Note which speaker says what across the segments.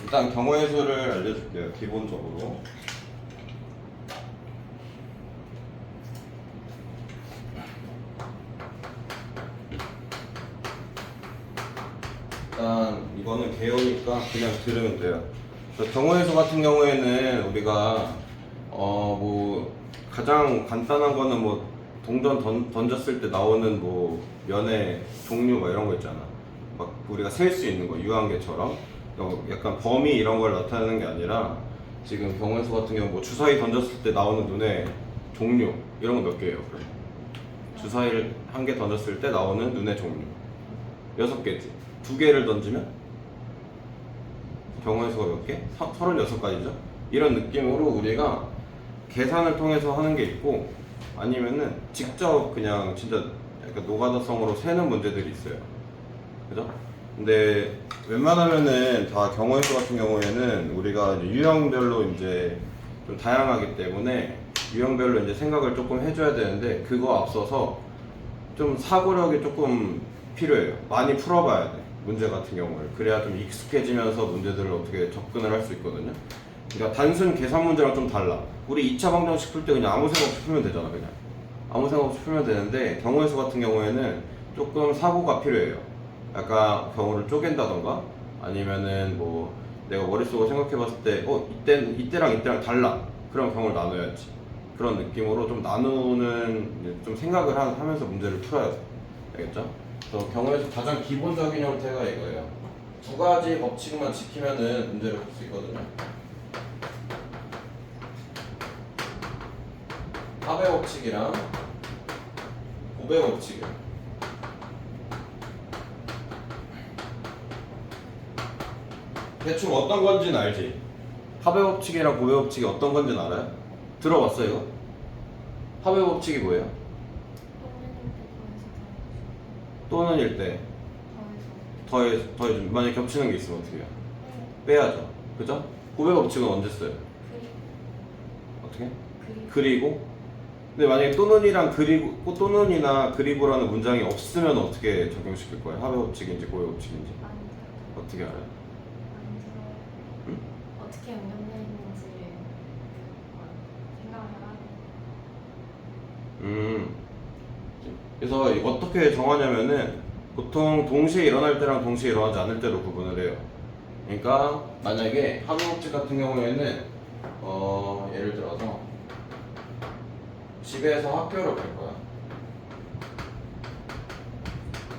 Speaker 1: 일단 경우의 수를 알려줄게요. 기본적으로. 일단 이거는 개요니까 그냥 들으면 돼요. 경우의 수 같은 경우에는 우리가 뭐 가장 간단한 거는 뭐 동전 던졌을 때 나오는 뭐 면의 종류 뭐 이런 거 있잖아. 막 우리가 셀 수 있는 거 유한계처럼 약간 범위 이런 걸 나타내는 게 아니라 지금 경우의 수 같은 경우 뭐 주사위 던졌을 때 나오는 눈의 종류 이런 거 몇 개예요? 그럼 주사위를 한 개 던졌을 때 나오는 눈의 종류 6개지. 2개를 던지면 경우의 수가 몇 개? 36가지죠. 이런 느낌으로 우리가 계산을 통해서 하는 게 있고 아니면은 직접 그냥 진짜 약간 노가다성으로 세는 문제들이 있어요. 그죠? 근데 웬만하면은 다 경우의 수 같은 경우에는 우리가 이제 유형별로 이제 좀 다양하기 때문에 유형별로 이제 생각을 조금 해줘야 되는데 그거 앞서서 좀 사고력이 조금 필요해요. 많이 풀어봐야 돼. 문제 같은 경우를. 그래야 좀 익숙해지면서 문제들을 어떻게 접근을 할 수 있거든요. 그러니까 단순 계산 문제랑 좀 달라. 우리 2차 방정식 풀 때 그냥 아무 생각 없이 풀면 되잖아. 그냥 아무 생각 없이 풀면 되는데 경우의 수 같은 경우에는 조금 사고가 필요해요. 약간 경우를 쪼갠다던가 아니면은 뭐 내가 머릿속으로 생각해봤을 때 이때랑 이때랑 달라. 그럼 경우를 나눠야지. 그런 느낌으로 좀 나누는 좀 생각을 하면서 문제를 풀어야 돼. 알겠죠? 그래서 경우에서 가장 기본적인 형태가 이거예요. 2가지 법칙만 지키면은 문제를 풀 수 있거든요. 합의 법칙이랑 곱의 법칙이요. 대충 어떤 건지는 알지? 합의 법칙이랑 곱의 법칙이 어떤 건지는 알아요? 들어봤어요 이거? 합의 법칙이 뭐예요? 또는 일 때 더해서 만약에 겹치는 게 있으면 어떻게 해요? 빼야죠. 그죠? 곱의 법칙은 언제 써요? 어떻게? 그리고 근데 만약에 또는이랑 그리고 또는이나 그리고라는 문장이 없으면 어떻게 적용시킬 거예요? 합의 법칙인지 곱의 법칙인지 어떻게 알아요? 응?
Speaker 2: 어떻게 연결되어 있는지 생각을 하고.
Speaker 1: 그래서 어떻게 정하냐면은 보통 동시에 일어날 때랑 동시에 일어나지 않을 때로 구분을 해요. 그러니까 만약에 합의 법칙 같은 경우에는 예를 들어서 집에서 학교를 갈 거야.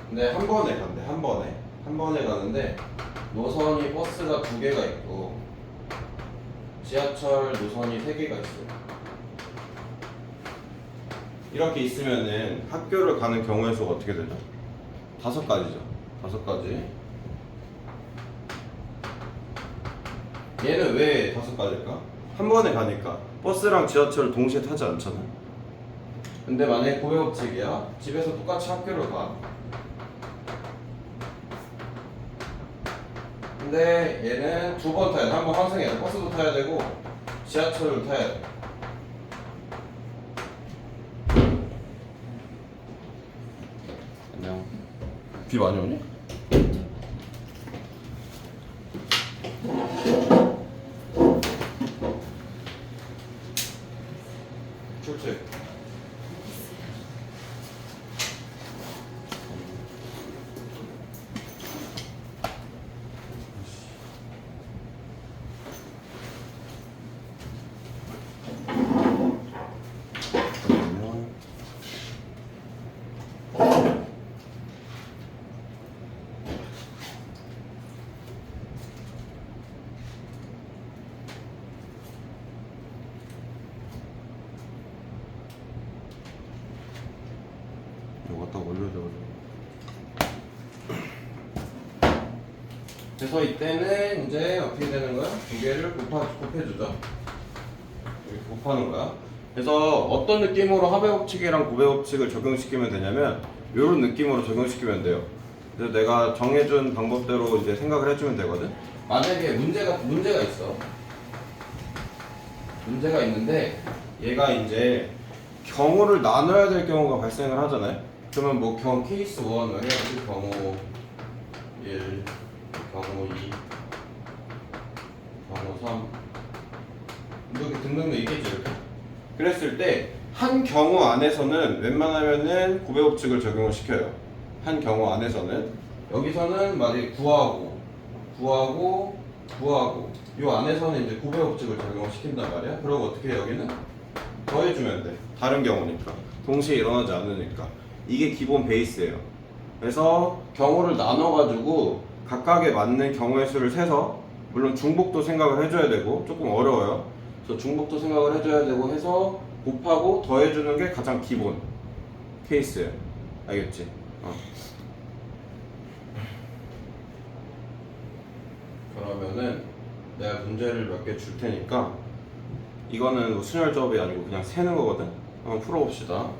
Speaker 1: 근데 한 번에 간대. 한 번에 가는데 노선이 버스가 2개가 있고 지하철 노선이 3개가 있어요. 이렇게 있으면은 학교를 가는 경우의 수가 어떻게 되죠? 5가지죠. 5가지. 얘는 왜 5가지일까? 한 번에 가니까 버스랑 지하철을 동시에 타지 않잖아. 근데 만약에 곱의 법칙이야. 집에서 똑같이 학교를 가. 근데 얘는 2번 타야 돼. 한 번 환승해야 돼. 버스도 타야 되고 지하철도 타야 돼. 안녕. 비 많이 오니? 출첵. 이거 갖다 올려줘. 그래서 이때는 이제 어떻게 되는 거야? 2개를 곱해주죠. 이렇게 곱하는 거야. 그래서 어떤 느낌으로 합의 법칙이랑 곱의 법칙을 적용시키면 되냐면 이런 느낌으로 적용시키면 돼요. 그래서 내가 정해준 방법대로 이제 생각을 해주면 되거든. 만약에 문제가 있어. 문제가 있는데 얘가 이제 경우를 나눠야 될 경우가 발생을 하잖아요. 그러면 뭐 케이스 1 해가지고 경우 1, 경우 2, 3 이렇게 등등등 있겠죠 이렇게. 그랬을 때 한 경우 안에서는 웬만하면은 구배 법칙을 적용을 시켜요. 한 경우 안에서는 여기서는 만약에 구하고 요 안에서는 이제 구배 법칙을 적용을 시킨단 말이야. 그러고 어떻게 해 여기는 더해주면 돼. 다른 경우니까 동시에 일어나지 않으니까 이게 기본 베이스예요. 그래서 경우를 나눠가지고 각각에 맞는 경우의 수를 세서 물론 중복도 생각을 해줘야 되고 조금 어려워요. 그래서 중복도 생각을 해줘야 되고 해서 곱하고 더해주는 게 가장 기본 케이스예요. 알겠지? 그러면은 내가 문제를 몇 개 줄 테니까 이거는 뭐 순열 조합이 아니고 그냥 세는 거거든? 한번 풀어봅시다.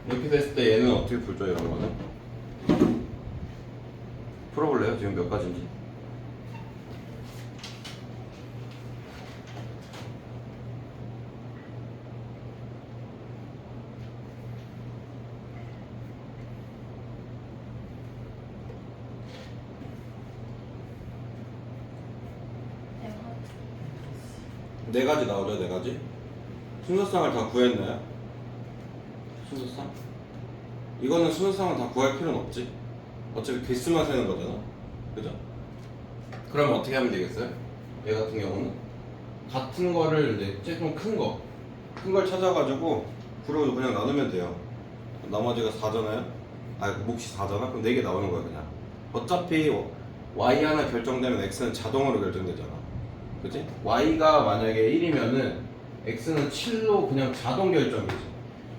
Speaker 1: 이렇게 됐을 때 얘는 어떻게 풀죠? 이런 거는 풀어볼래요? 지금 몇 가지인지. 네 가지 나오죠, 네 가지. 순서상을 다 구했나요? 순서상? 이거는 순서상을 다 구할 필요는 없지. 어차피 개수만 세는 거잖아. 그죠? 그럼 어떻게 하면 되겠어요? 얘 같은 경우는 같은 거를 이제 좀 큰 걸 찾아가지고 구로 그냥 나누면 돼요. 나머지가 4잖아요? 몫이 4잖아? 그럼 4개 나오는 거야 그냥. 어차피 y 하나 결정되면 x는 자동으로 결정되잖아. 그치? y가 만약에 1이면은 x는 7로 그냥 자동 결정이지.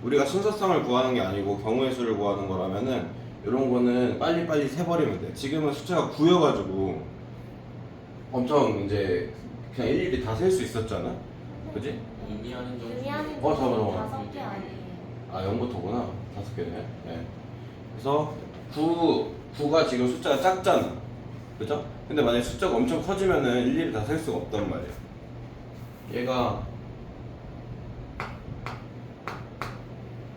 Speaker 1: 우리가 순서상을 구하는 게 아니고 경우의 수를 구하는 거라면은 이런 거는 빨리빨리 세버리면 돼. 지금은 숫자가 9여가지고 엄청 이제 그냥 일일이 다 셀 수 있었잖아. 그치?
Speaker 3: 의미하는 점수.
Speaker 2: 의미하는
Speaker 1: 어, 잠깐만.
Speaker 2: 점수 5개 아니에요.
Speaker 1: 0부터구나. 5개네. 네. 그래서 9가 지금 숫자가 작잖아. 그죠? 근데 만약에 숫자가 엄청 커지면은 일일이 다 셀 수가 없단 말이야. 얘가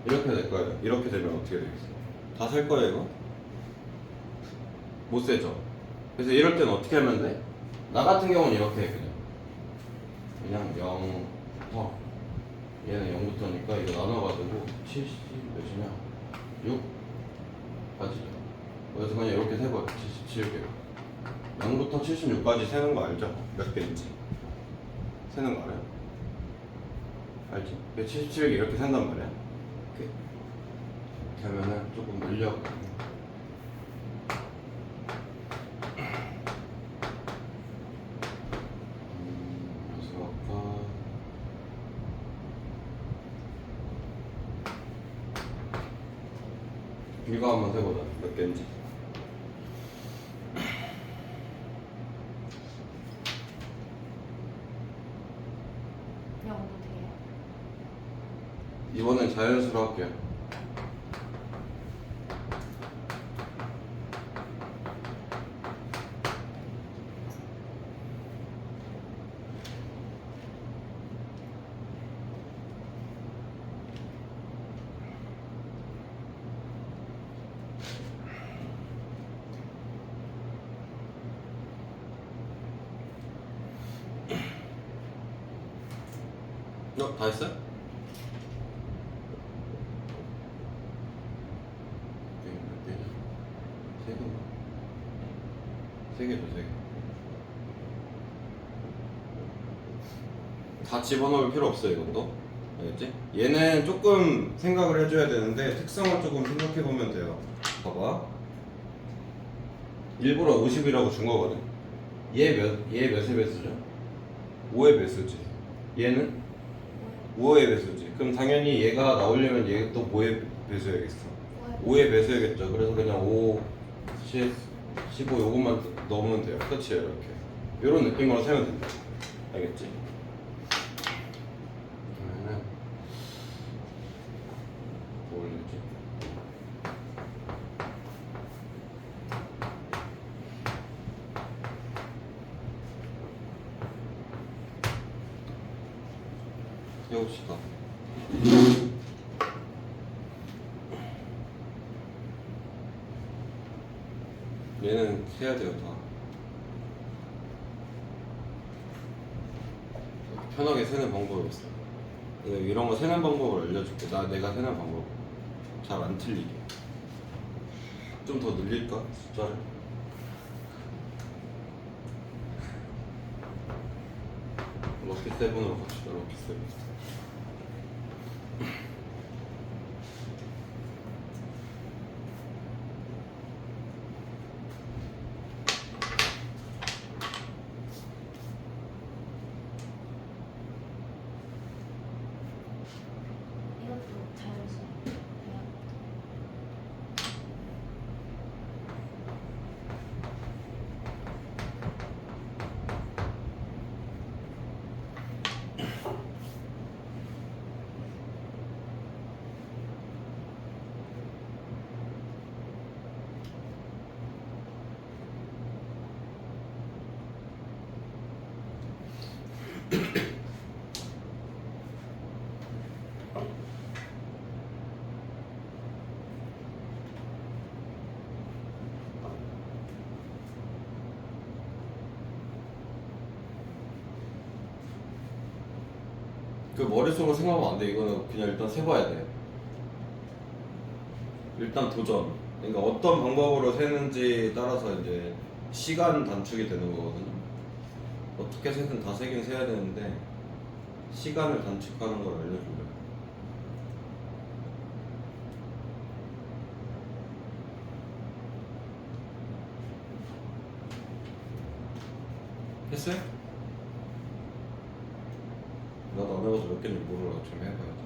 Speaker 1: 이렇게 될 거예요. 이렇게 되면 어떻게 되겠어? 다 셀 거예요, 이거? 못 세죠? 그래서 이럴 때는 어떻게 하면 돼? 나 같은 경우는 이렇게 해, 그냥 0부터 얘는 0부터니까 이거 나눠가지고 70 몇이냐? 6 까지죠. 그래서 그냥 이렇게 세봐요. 77개. 0부터 76까지 세는 거 알죠? 몇 개인지 세는 거 알아요? 알지? 77개 이렇게 센단 말이야. 이렇게 하면은 조금 늘려. 그래서 아까 이거 한번 세보자. 몇 개인지.
Speaker 2: 영도 돼요.
Speaker 1: 이번엔 자연수로 할게요. 다 했어요? 몇 개냐? 3개인가? 3개죠, 3개. 다 집어넣을 필요 없어요, 이것도. 알겠지? 얘는 조금 생각을 해줘야 되는데 특성을 조금 생각해보면 돼요. 봐봐. 일부러 50이라고 준 거거든. 얘 몇의 배수죠? 5의 배수지. 얘는 5의 배수지. 그럼 당연히 얘가 나오려면 얘가 또 뭐의 배수야겠어? 5의 배수야겠죠. 그래서 그냥 5, 10, 15 요것만 넣으면 돼요. 끝이에요. 이렇게. 이런 느낌으로 세면 된다. 알겠지? 그러면은 뭐 올리지? 해봅시다. 얘는 세야 돼요 다. 편하게 세는 방법이 있어. 내가 이런 거 세는 방법을 알려줄게. 내가 세는 방법 잘 안 틀리게. 좀 더 늘릴까 숫자를? 럭키 세븐으로 갑시다. 럭키 세븐.
Speaker 2: 이것도 자연스러워요.
Speaker 1: 그 머릿속으로 생각하면 안 돼. 이거는 그냥 일단 세봐야 돼. 일단 도전. 그러니까 어떤 방법으로 세는지 따라서 이제 시간 단축이 되는 거거든요. 어떻게 세든 다 세긴 세야 되는데 시간을 단축하는 걸 알려주려고. 했어요? 나도 안 해봐서 몇 개인지 몰라. 좀 해봐야지.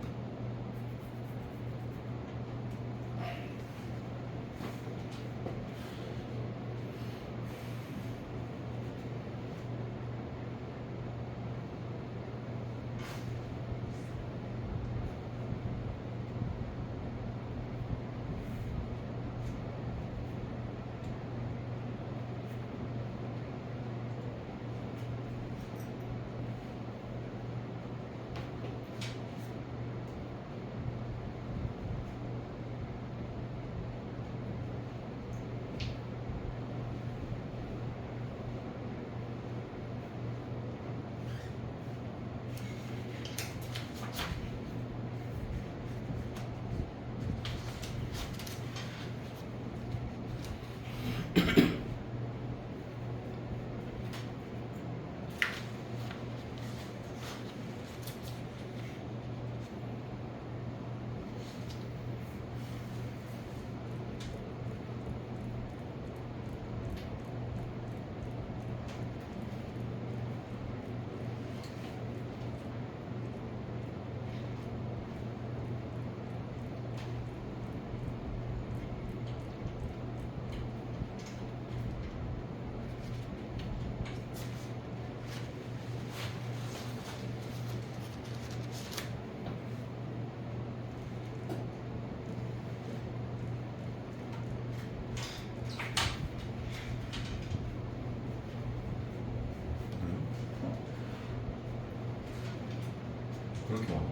Speaker 1: 그렇게 많아?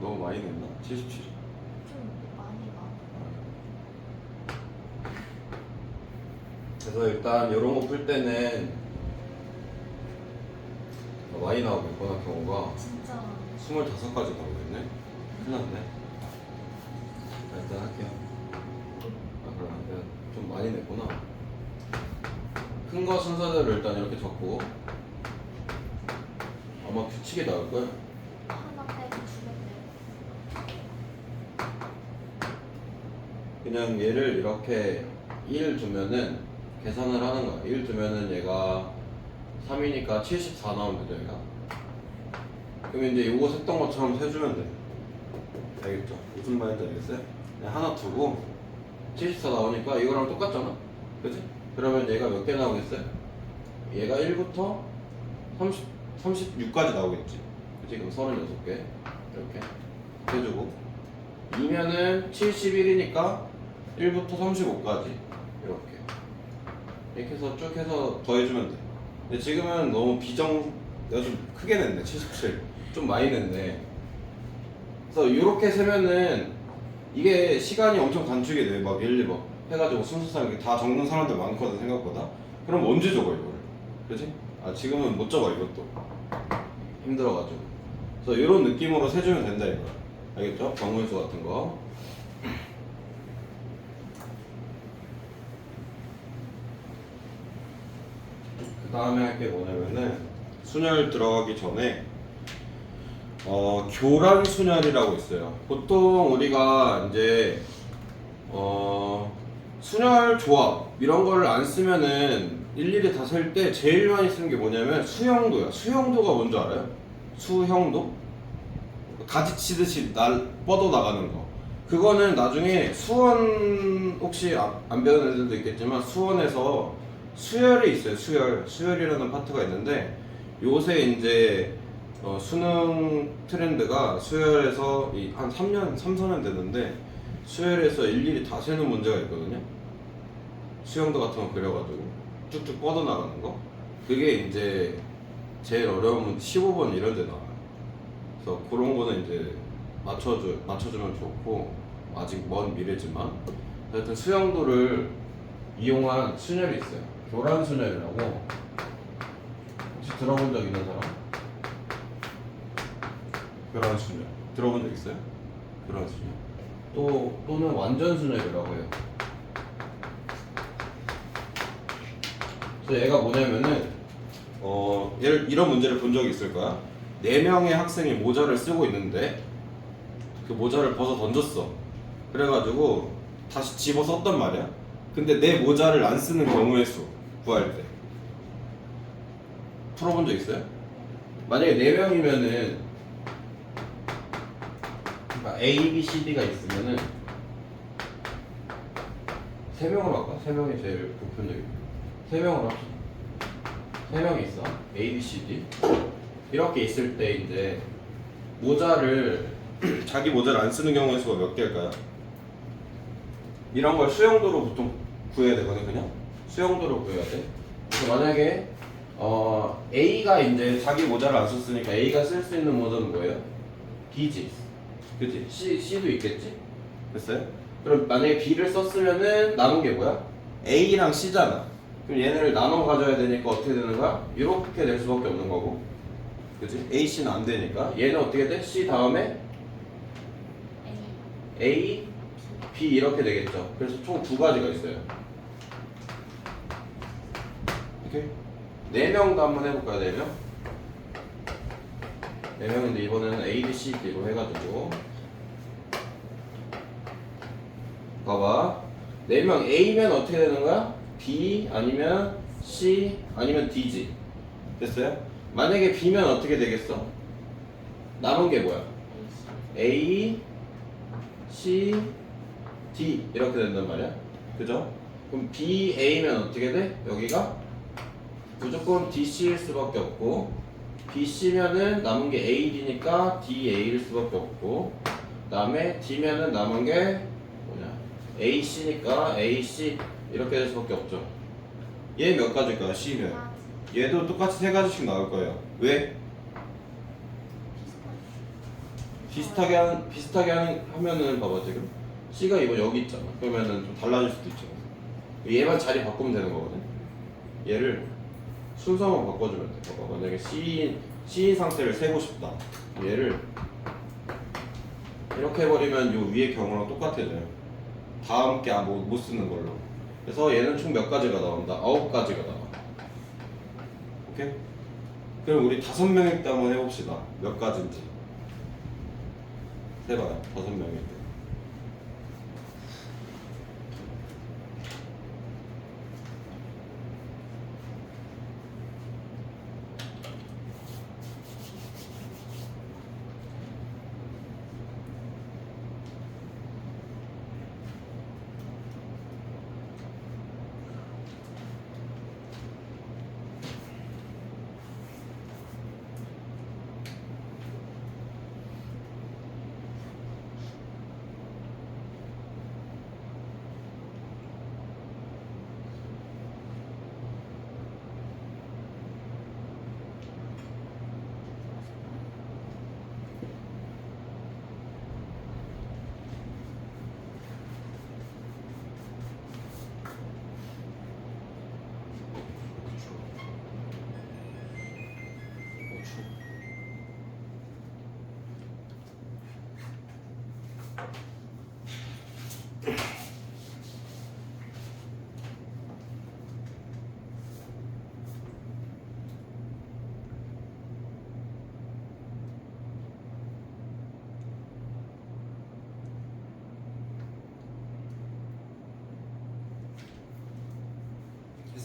Speaker 1: 너무 많이 냈나? 77?
Speaker 2: 좀 많이 나.
Speaker 1: 그래서 일단 이런 거 풀 때는 많이 나오겠구나. 경우가
Speaker 2: 진짜
Speaker 1: 25가지 나오겠네? 큰일 났네. 일단 할게요. 아 그럼 내가 좀 많이 냈구나. 큰 거 순서대로 일단 이렇게 적고 아마 규칙이 나올 거야.
Speaker 2: 하나 빼고 두 개 빼고.
Speaker 1: 그냥 얘를 이렇게 1 두면은 계산을 하는 거야. 1 두면은 얘가 3이니까 74 나오면 되죠, 얘가. 그럼 이제 요거 셌던 것처럼 세주면 돼. 알겠죠? 무슨 말인지 알겠어요? 그냥 하나 두고 74 나오니까 이거랑 똑같잖아? 그치? 그러면 얘가 몇 개 나오겠어요? 얘가 1부터 36까지 나오겠지. 그치? 그럼 36개. 이렇게 해주고 2면은 71이니까 1부터 35까지 이렇게 해서 쭉 해서 더해주면 돼. 근데 지금은 너무 내가 좀 크게 냈네. 77. 좀 많이 냈네. 그래서 이렇게 세면은 이게 시간이 엄청 단축이 돼. 막 1, 2번 해가지고 순서상 이렇게 다 적는 사람들 많거든 생각보다. 그럼 언제 적어 이거를? 그지? 아 지금은 못 적어 이것도. 힘들어가지고. 그래서 이런 느낌으로 세주면 된다 이거야. 알겠죠? 정문수 같은 거. 그 다음에 할 게 뭐냐면은 순열 들어가기 전에 교란 순열이라고 있어요. 보통 우리가 이제 순열 조합 이런 거를 안 쓰면은 일일이 다 셀 때 제일 많이 쓰는 게 뭐냐면 수형도야. 수형도가 뭔지 알아요? 수형도? 가지치듯이 뻗어 나가는 거. 그거는 나중에 수원 혹시 안 배운 애들도 있겠지만 수원에서 수열이 있어요. 수열이라는 파트가 있는데 요새 이제 수능 트렌드가 수열에서 한 3년, 3, 4년 됐는데 수열에서 일일이 다 세는 문제가 있거든요. 수형도 같은 거 그려가지고 쭉쭉 뻗어나가는 거. 그게 이제 제일 어려운 문제 15번 이런 데 나와요. 그래서 그런 거는 이제 맞춰주면 좋고 아직 먼 미래지만 하여튼 수형도를 이용한 순열이 있어요. 교란 순열이라고. 혹시 들어본 적 있는 사람? 교란 순열 들어본 적 있어요? 교란 순열 또는 완전 순열이라고 해요. 그래서 얘가 뭐냐면은 이런 문제를 본 적이 있을 거야. 4명의 학생이 모자를 쓰고 있는데 그 모자를 벗어 던졌어. 그래가지고 다시 집어 썼단 말이야. 근데 내 모자를 안 쓰는 경우의 수 구할 때 풀어본 적 있어요? 만약에 4명이면은 A, B, C, D가 있으면은 3명으로 할까? 3명이 제일 보편적이고 3명으로 합시다. 3명이 있어. A, B, C, D 이렇게 있을 때 이제 모자를 자기 모자를 안 쓰는 경우의 수가 몇 개일까요? 이런 걸 수형도로 보통 구해야 되거든. 그냥 수형도로 구해야 돼. 그래서 만약에 A가 이제 자기 모자를 안 썼으니까 A가 쓸 수 있는 모자는 뭐예요? B지. 그치? C도 있겠지? 됐어요? 그럼 만약에 B를 썼으면은 남은 게 뭐야? A랑 C잖아. 그럼 얘네를 나눠 가져야 되니까 어떻게 되는 거야? 이렇게 될 수밖에 없는 거고. 그치? A, C는 안 되니까. 얘는 어떻게 돼? C 다음에 A, B 이렇게 되겠죠. 그래서 총 2가지가 있어요. 오케이? 4명도 한번 해볼까요? 4명? 4명인데 이번에는 A, B, C, D로 해가지고 봐봐. 4명 A면 어떻게 되는 거야? B 아니면 C 아니면 D지. 됐어요? 만약에 B면 어떻게 되겠어? 남은 게 뭐야? A, C, D 이렇게 된단 말이야. 그죠? 그럼 B, A면 어떻게 돼? 여기가 무조건 D, C일 수밖에 없고 B, C면은 남은 게 A, D니까 D, A일 수밖에 없고 그 다음에 D면은 남은 게 뭐냐 A, C니까 A, C 이렇게 될 수밖에 없죠. 얘 몇 가지일까요? C면 얘도 똑같이 3가지씩 나올 거예요. 왜? 비슷하게 하면은 봐봐 지금 C가 이거 여기 있잖아. 그러면은 좀 달라질 수도 있잖아. 얘만 자리 바꾸면 되는 거거든. 얘를 순서만 바꿔주면 돼. 봐봐 만약에 C인 상태를 세고 싶다. 얘를 이렇게 해버리면 요 위에 경우랑 똑같아져요. 다 함께 못 쓰는 걸로. 그래서 얘는 총 몇 가지가 나온다? 9가지가 나와. 오케이? 그럼 우리 5명일 때 한번 해봅시다. 몇 가지인지. 해봐요. 5명일 때.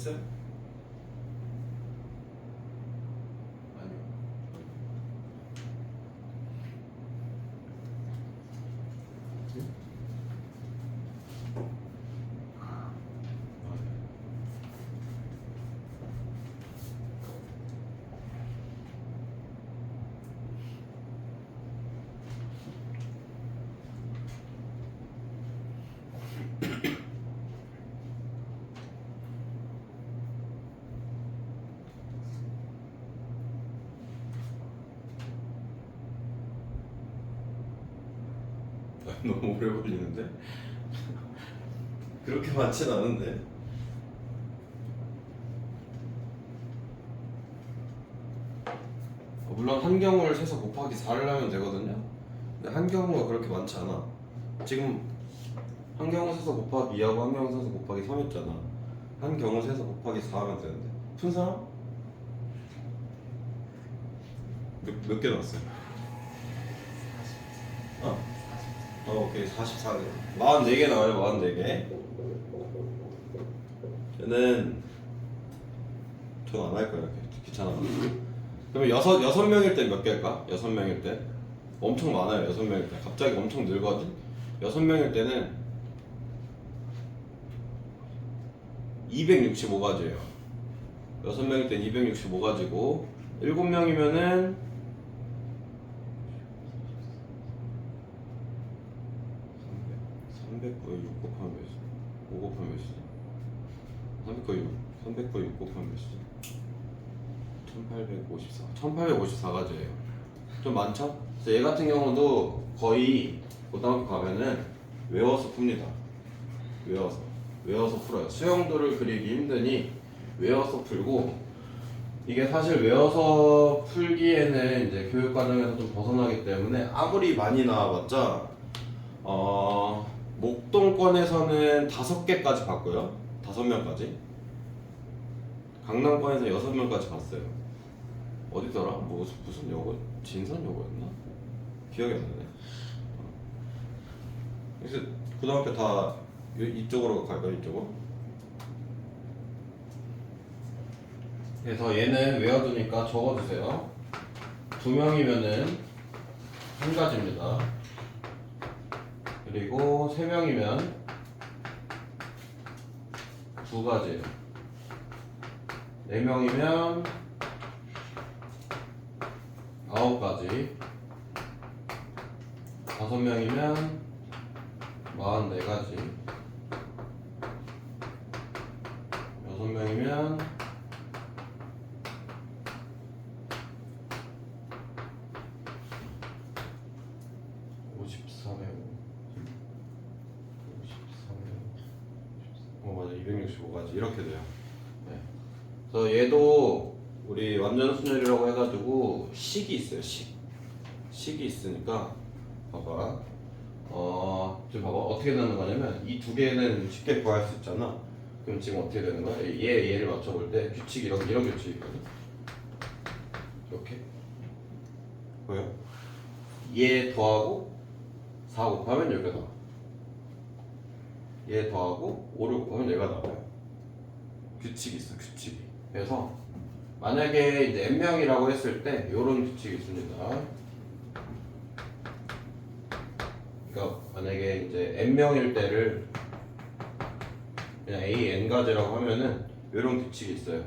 Speaker 1: 됐어요? 아니요. 너무 오래 걸리는데? 그렇게 많진 않은데? 물론 한 경우를 세서 곱하기 4를 하면 되거든요. 근데 한 경우가 그렇게 많지 않아. 지금 한 경우 세서 곱하기 2하고 한 경우 세서 곱하기 3 했잖아. 한 경우 세서 곱하기 4 하면 되는데. 푼 사람? 몇 개 나왔어요? 어? 오케이. 44개. 44개 나와요. 44개. 저는 전 안 할 거예요. 귀찮아. 그러면 여섯 명일 때 몇 개일까? 6명일 때 엄청 많아요. 6명일 때 갑자기 엄청 늘거든. 6명일 때는 265가지예요. 6명일 땐 265가지고 7명이면은 300거에 6 곱하면 몇이지? 5 곱하면 몇이지? 300거에 6 300거에 6 곱하면 몇이지? 1854가지예요. 좀 많죠? 그래서 얘 같은 경우도 거의 고등학교 가면은 외워서 풉니다. 외워서 풀어요. 수영도를 그리기 힘드니 외워서 풀고, 이게 사실 외워서 풀기에는 이제 교육 과정에서 좀 벗어나기 때문에 아무리 많이 나와봤자 목동권에서는 5개까지 봤고요. 5명까지. 강남권에서 6명까지 봤어요. 어디더라? 무슨 요거? 진선요거였나? 기억이 안 나네. 그래서 고등학교 다 이쪽으로 갈까요? 이쪽으로? 그래서 얘는 외워두니까 적어주세요. 2명이면은 1가지입니다. 그리고 3명이면 2가지예요. 4명이면 9가지. 5명이면 44가지. 6명이면 265가지 이렇게 돼요. 네. 그래서 얘도 우리 완전 순열이라고 해가지고 식이 있어요. 식이 있으니까 봐봐. 지금 봐봐 어떻게 되는 거냐면 이 2개는 쉽게 구할 수 있잖아. 그럼 지금 어떻게 되는 거야? 얘를 맞춰볼 때 규칙이 이런 규칙이 있거든. 이렇게 보여? 얘 더하고 4 곱하면 여기가 나와. 얘 더하고 5를 곱하면 얘가 나와요. 규칙이 있어, 규칙이. 그래서 만약에 이제 n명이라고 했을 때 이런 규칙이 있습니다. 그러니까 만약에 이제 n명일 때를 그냥 a n가지라고 하면은 이런 규칙이 있어요.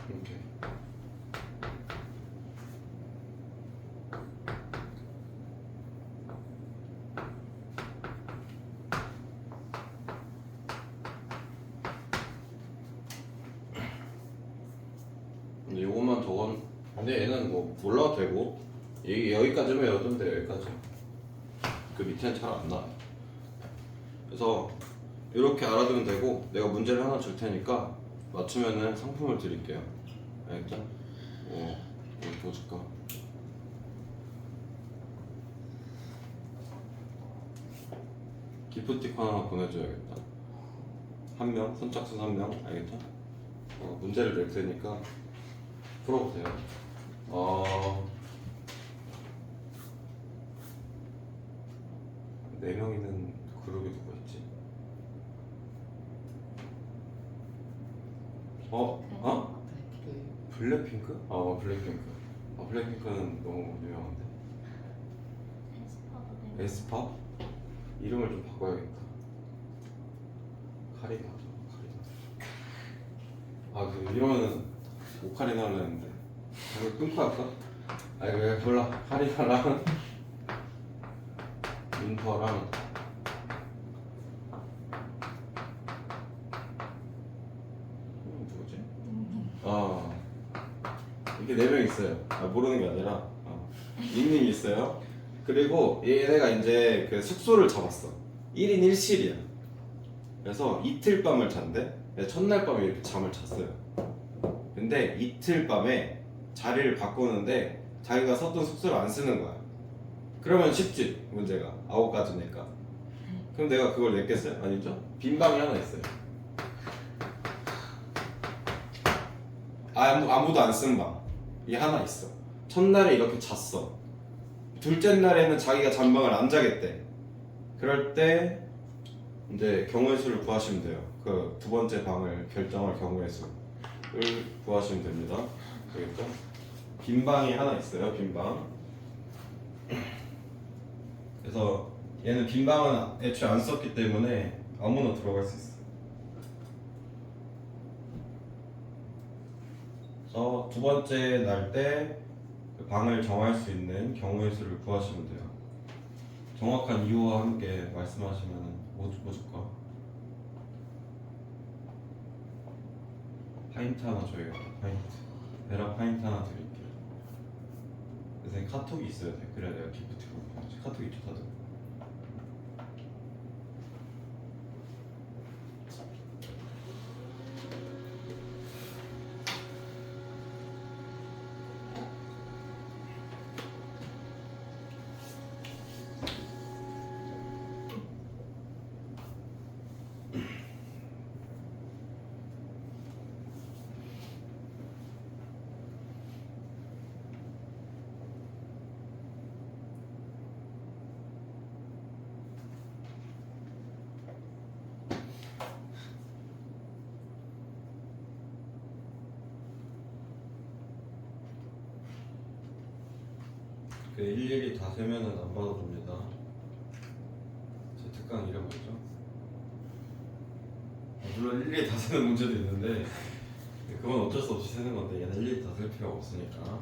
Speaker 1: 이렇게. 근데 요것만 적은. 근데 얘는 뭐 몰라도 되고 여기까지만 외워두면 돼요. 여기까지. 그 밑에는 잘 안 나와요. 그래서 이렇게 알아두면 되고, 내가 문제를 하나 줄 테니까 맞추면은 상품을 드릴게요. 알겠죠? 뭐 줄까? 기프티콘 하나 보내줘야겠다. 1명, 선착순 1명, 알겠죠? 문제를 낼 테니까 풀어보세요. 네 명 있는 그룹이 누가 있지? 블랙핑크? 블랙핑크. 블랙핑크는 너무 유명한데.
Speaker 2: 에스파도 되고.
Speaker 1: 에스파? 이름을 좀 바꿔야겠다. 카리나. 이러면은 오카리나 하려는데 이걸 끊고 할까? 왜 몰라. 카리나랑 윈터랑 누구지? 이렇게 네 명 있어요. 모르는 게 아니라 닉님이 있어요. 그리고 얘네가 이제 그 숙소를 잡았어. 1인 1실이야. 그래서 이틀 밤을 잔대. 첫날 밤에 이렇게 잠을 잤어요. 근데 이틀 밤에 자리를 바꾸는데 자기가 썼던 숙소를 안 쓰는 거야. 그러면 쉽지 문제가 9가지니까. 그럼 내가 그걸 냈겠어요? 아니죠? 빈 방이 하나 있어요. 아무도 안 쓴 방. 이게 하나 있어. 첫날에 이렇게 잤어. 둘째 날에는 자기가 잔 방을 안 자겠대. 그럴 때 이제 경우의 수를 구하시면 돼요. 그 두 번째 방을 결정할 경우의 수를 구하시면 됩니다. 알겠죠? 빈 방이 하나 있어요. 빈 방. 그래서 얘는 빈 방은 애초에 안 썼기 때문에 아무나 들어갈 수 있어. 그래서 두 번째 날 때 그 방을 정할 수 있는 경우의 수를 구하시면 돼요. 정확한 이유와 함께 말씀하시면 뭐 줄까? 파인트 하나 줘야겠다. 파인트. 베라 파인트 하나 드릴게요. 선생님 카톡이 있어야 돼. 그래야 내가 기프티콘 보내지. 카톡 있죠 다들? 그 일일이 다 세면은 안 봐도 됩니다. 제 특강 이름 뭐죠? 물론 일일이 다 세는 문제도 있는데 그건 어쩔 수 없이 세는 건데 얘는 일일이 다 셀 필요가 없으니까.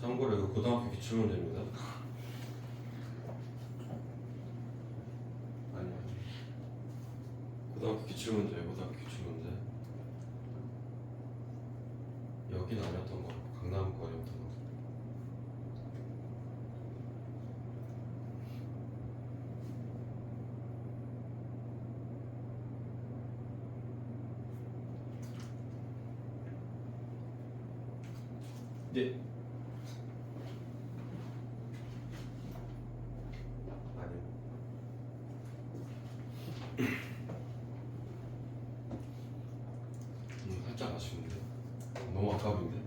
Speaker 1: 참고로 이거 고등학교 기출문제입니다. 아니요. 고등학교 기출문제예요. 고등학교 기출문제. 여긴 아니었던 거 같고 강남권이었던 거. 예. 아니요. 살짝 아쉬운데. 너무 아까운데.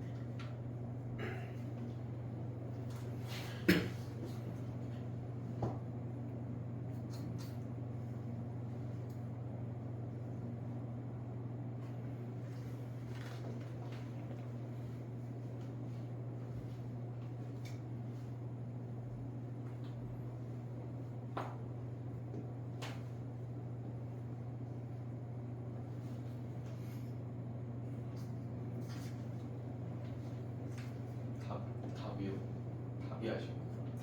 Speaker 3: 답이요? 답이 아쉬워.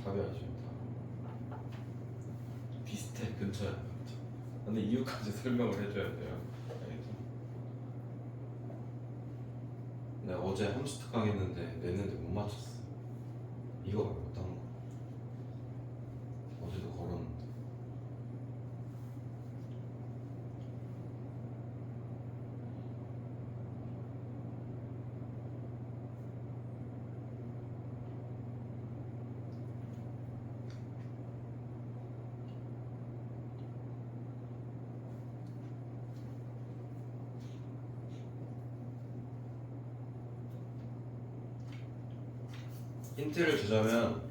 Speaker 1: 답이 아쉽다. 비슷해. 근처야. 근처. 근데 이유까지 설명을 해줘야 돼요. 알겠죠? 내가 어제 함수 특강 했는데 냈는데 못 맞췄어. 이거 말고 딴 거. 어제도 걸었는데. 힌트를 주자면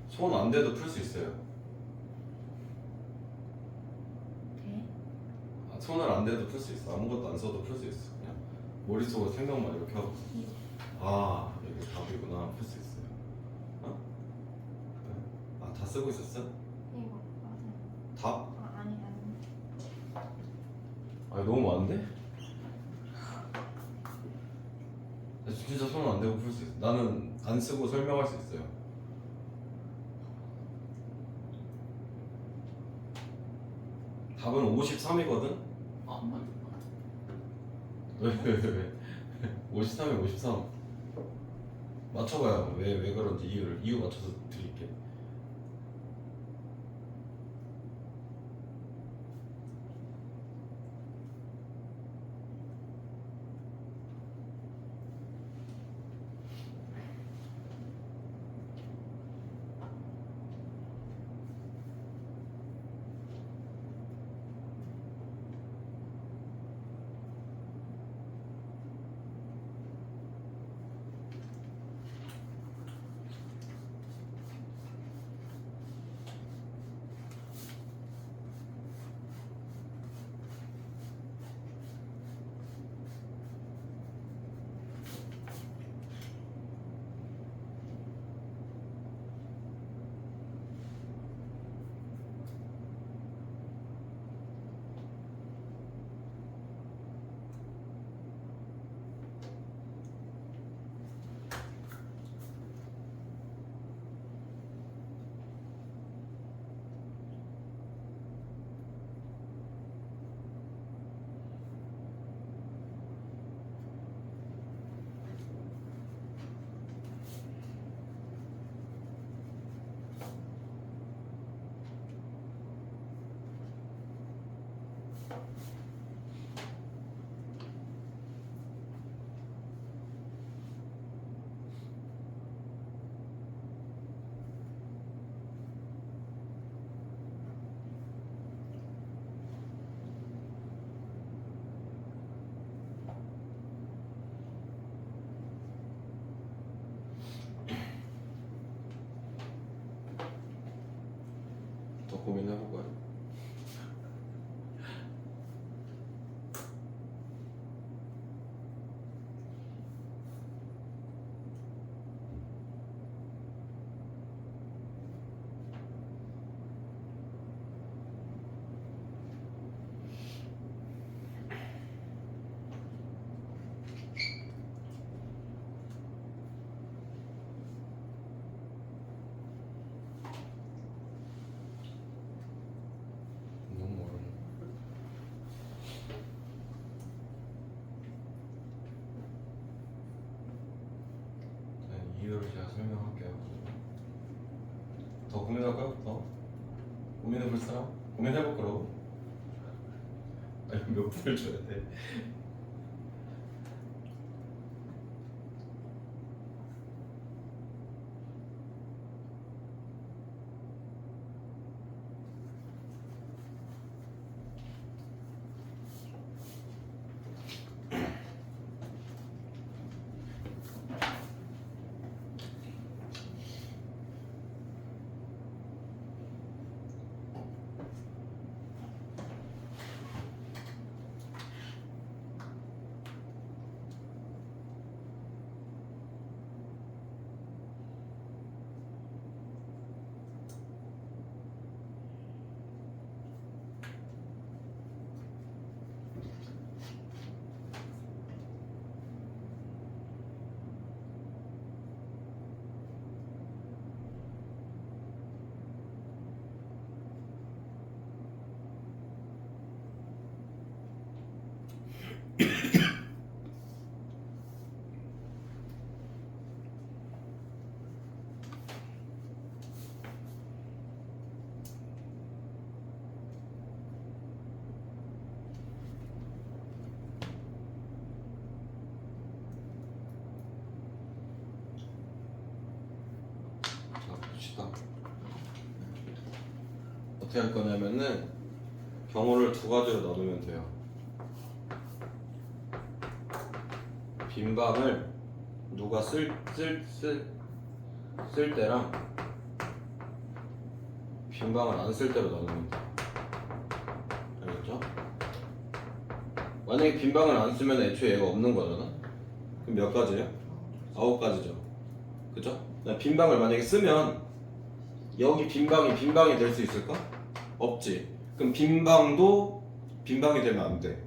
Speaker 1: 손 안 대도 풀 수 있어요.
Speaker 2: 네?
Speaker 1: 아, 손을 안 대도 풀 수 있어. 아무것도 안 써도 풀 수 있어. 그냥 머릿속으로 생각만 이렇게 하고.
Speaker 2: 이거.
Speaker 1: 아, 이게 답이구나. 풀 수 있어요. 어? 아, 다 쓰고 있었어?
Speaker 2: 이거 맞아요.
Speaker 1: 답?
Speaker 2: 아 아니 아니.
Speaker 1: 아, 너무 많은데? 진짜 손 안 대고 풀 수 있어. 나는 안 쓰고 설명할 수 있어요. 답은 53이거든?
Speaker 3: 아, 안 맞는 거 같아.
Speaker 1: 왜? 53에 53. 맞춰봐요. 왜 그런지 이유 맞춰서 드릴게. 더 고민해볼까요? 너무 어렵네. 네, 이유를 제가 설명할게요. 더 고민할까요? 더? 고민해볼 사람? 고민해볼 거라고? 아니 몇 분을 줘야 돼? 봅시다. 어떻게 할 거냐면은 경우를 두 가지로 나누면 돼요. 빈 방을 누가 쓸 때랑 빈 방을 안 쓸 때로 나누면 돼. 알겠죠? 만약에 빈 방을 안 쓰면 애초에 얘가 없는 거잖아. 그럼 몇 가지예요? 9가지죠. 그죠? 빈 방을 만약에 쓰면 여기 빈 방이 될 수 있을까? 없지. 그럼 빈 방도 빈 방이 되면 안 돼.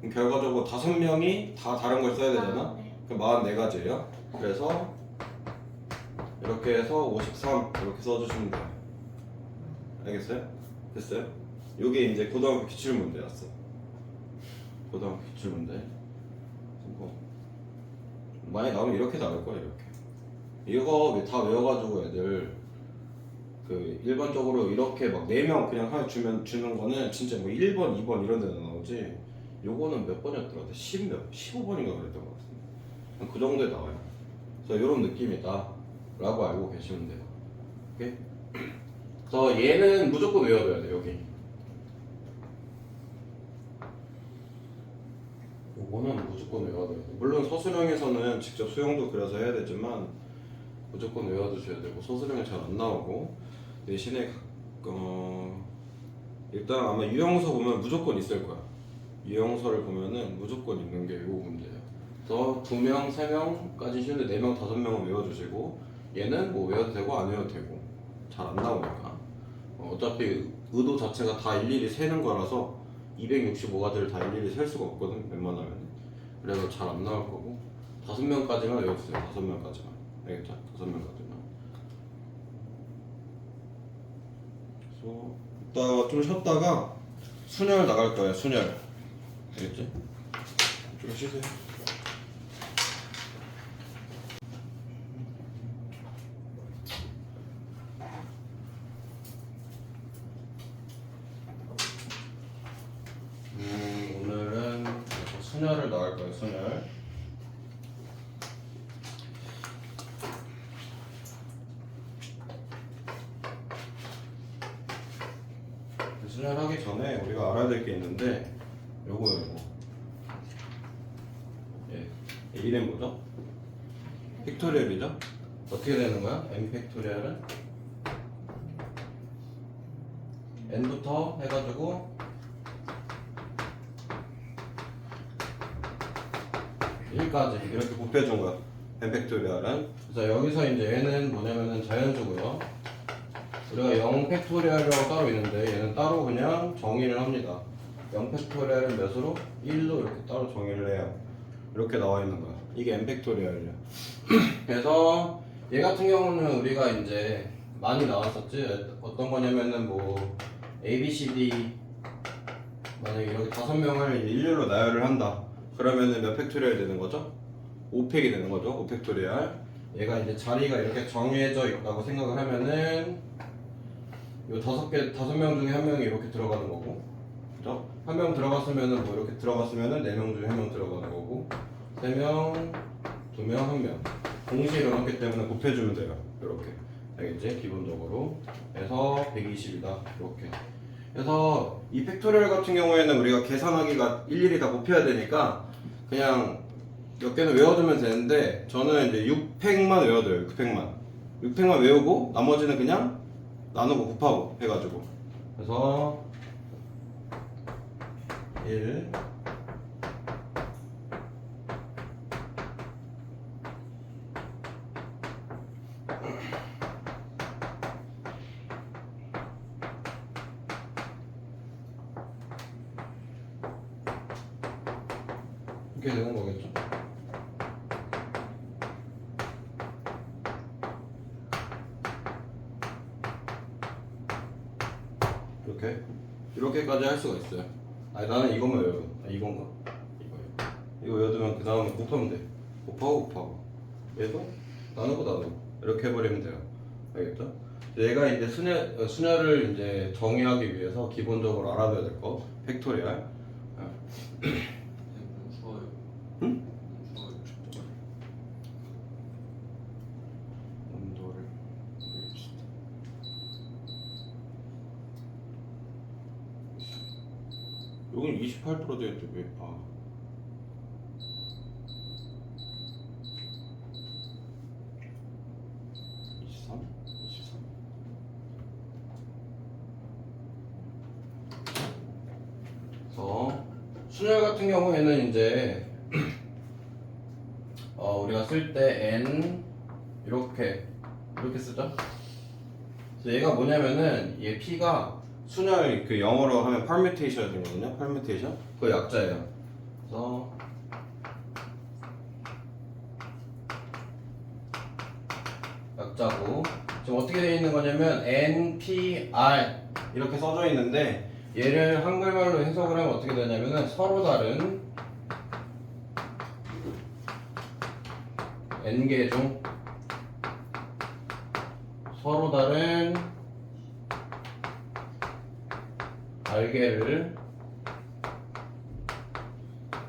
Speaker 1: 그럼 결과적으로 5명이 다 다른 걸 써야 되잖아.
Speaker 2: 네.
Speaker 1: 그럼 44가지예요. 그래서 이렇게 해서 53 이렇게 써주시면 돼요. 알겠어요? 됐어요? 요게 이제 고등학교 기출문제였어. 고등학교 기출문제. 뭐 많이 나오면 이렇게 나올 거야. 이렇게. 이거 다 외워가지고 애들 그 일반적으로 이렇게 막 4명 그냥 하나 주는 거는 진짜 뭐 1번, 2번 이런 데나 나오지. 요거는 몇 번이었더라? 15번인가 그랬던 것 같은데. 그 정도에 나와요. 그래서 이런 느낌이다 라고 알고 계시면 돼요. 오케이? 그래서 얘는 무조건 외워둬야 돼. 여기 요거는 무조건 외워둬야 돼. 물론 서술형에서는 직접 수형도 그려서 해야 되지만 무조건 외워두셔야 되고, 서술형이 잘 안 나오고 대신에 일단 아마 유형서 보면 무조건 있을 거야. 유형서를 보면은 무조건 있는 게 요 문제예요. 그래서 2명, 3명까지 쉬운데 4명, 5명은 외워주시고, 얘는 뭐 외워도 되고 안 외워도 되고 잘 안 나오니까 어차피 의도 자체가 다 일일이 세는 거라서 265가지를 다 일일이 셀 수가 없거든 웬만하면. 그래서 잘 안 나올 거고 5명까지만 외워주세요. 5명까지만. 알겠죠? 5명까지만. 그래서 이따가 좀 쉬었다가 순열 나갈 거예요. 순열. 알겠지? 좀 쉬세요. 오늘은 순열을 나갈 거예요. 순열. 순열하기 전에 우리가 알아야 될 게 있는데 요거 예, 이름 뭐죠? 팩토리얼이죠? 어떻게 되는 거야? n 팩토리얼은 n부터 해가지고 1까지 이렇게 곱해준 거야. n 팩토리얼은. 그래서 여기서 이제 얘는 뭐냐면은 자연수고요. 우리가 0 팩토리얼이라고 따로 있는데 얘는 따로 그냥 정의를 합니다. 0 팩토리얼은 몇으로? 1로 이렇게 따로 정의를 해요. 이렇게 나와 있는 거야. 이게 n 팩토리얼이야. 그래서 얘 같은 경우는 우리가 이제 많이 나왔었지. 어떤 거냐면은 뭐 A, B, C, D 만약에 이렇게 5명을 일렬로 나열을 한다. 그러면은 몇 팩토리얼 되는 거죠? 5팩이 되는 거죠. 5 팩토리얼. 얘가 이제 자리가 이렇게 정해져 있다고 생각을 하면은 요 5명 중에 1명이 이렇게 들어가는 거고, 그죠? 1명 들어갔으면은 뭐 이렇게 들어갔으면은 4명 중에 1명 들어가는 거고, 3명, 2명, 1명 동시에 일어났기 때문에 곱해주면 돼요. 이렇게. 알겠지? 기본적으로. 그래서 120이다. 이렇게. 그래서 이 팩토리얼 같은 경우에는 우리가 계산하기가 일일이 다 곱해야 되니까 그냥 몇 개는 외워두면 되는데, 저는 이제 6팩만 외워둬요. 6팩만 외우고 나머지는 그냥 나누고 곱하고 해가지고. 그래서 1 이렇게 되는 거겠죠? 이렇게까지 할 수가 있어요. 아니 나는 이것만 외워. 이건가? 이거 외워두면 그 다음에 곱하면 돼. 곱하고 얘도 나누고 이렇게 해버리면 돼요. 알겠죠? 얘가 이제 순열을 이제 정의하기 위해서 기본적으로 알아둬야 될 거 팩토리얼.
Speaker 3: 추워요.
Speaker 1: 응?
Speaker 3: 추워요.
Speaker 1: 온도를 올립시다. 여긴 28% 되는데 왜? 아. 그래서 순열 같은 경우에는 이제 우리가 쓸 때 n 이렇게 쓰죠. 그래서 얘가 뭐냐면은 얘 p가 순열 그 영어로 하면 permutation이거든요. permutation 그 약자예요. 그래서 약자고 지금 어떻게 되어 있는 거냐면 npr 이렇게 써져 있는데 얘를 한글말로 해석을 하면 어떻게 되냐면은 서로 다른 n개 중 서로 다른 r개를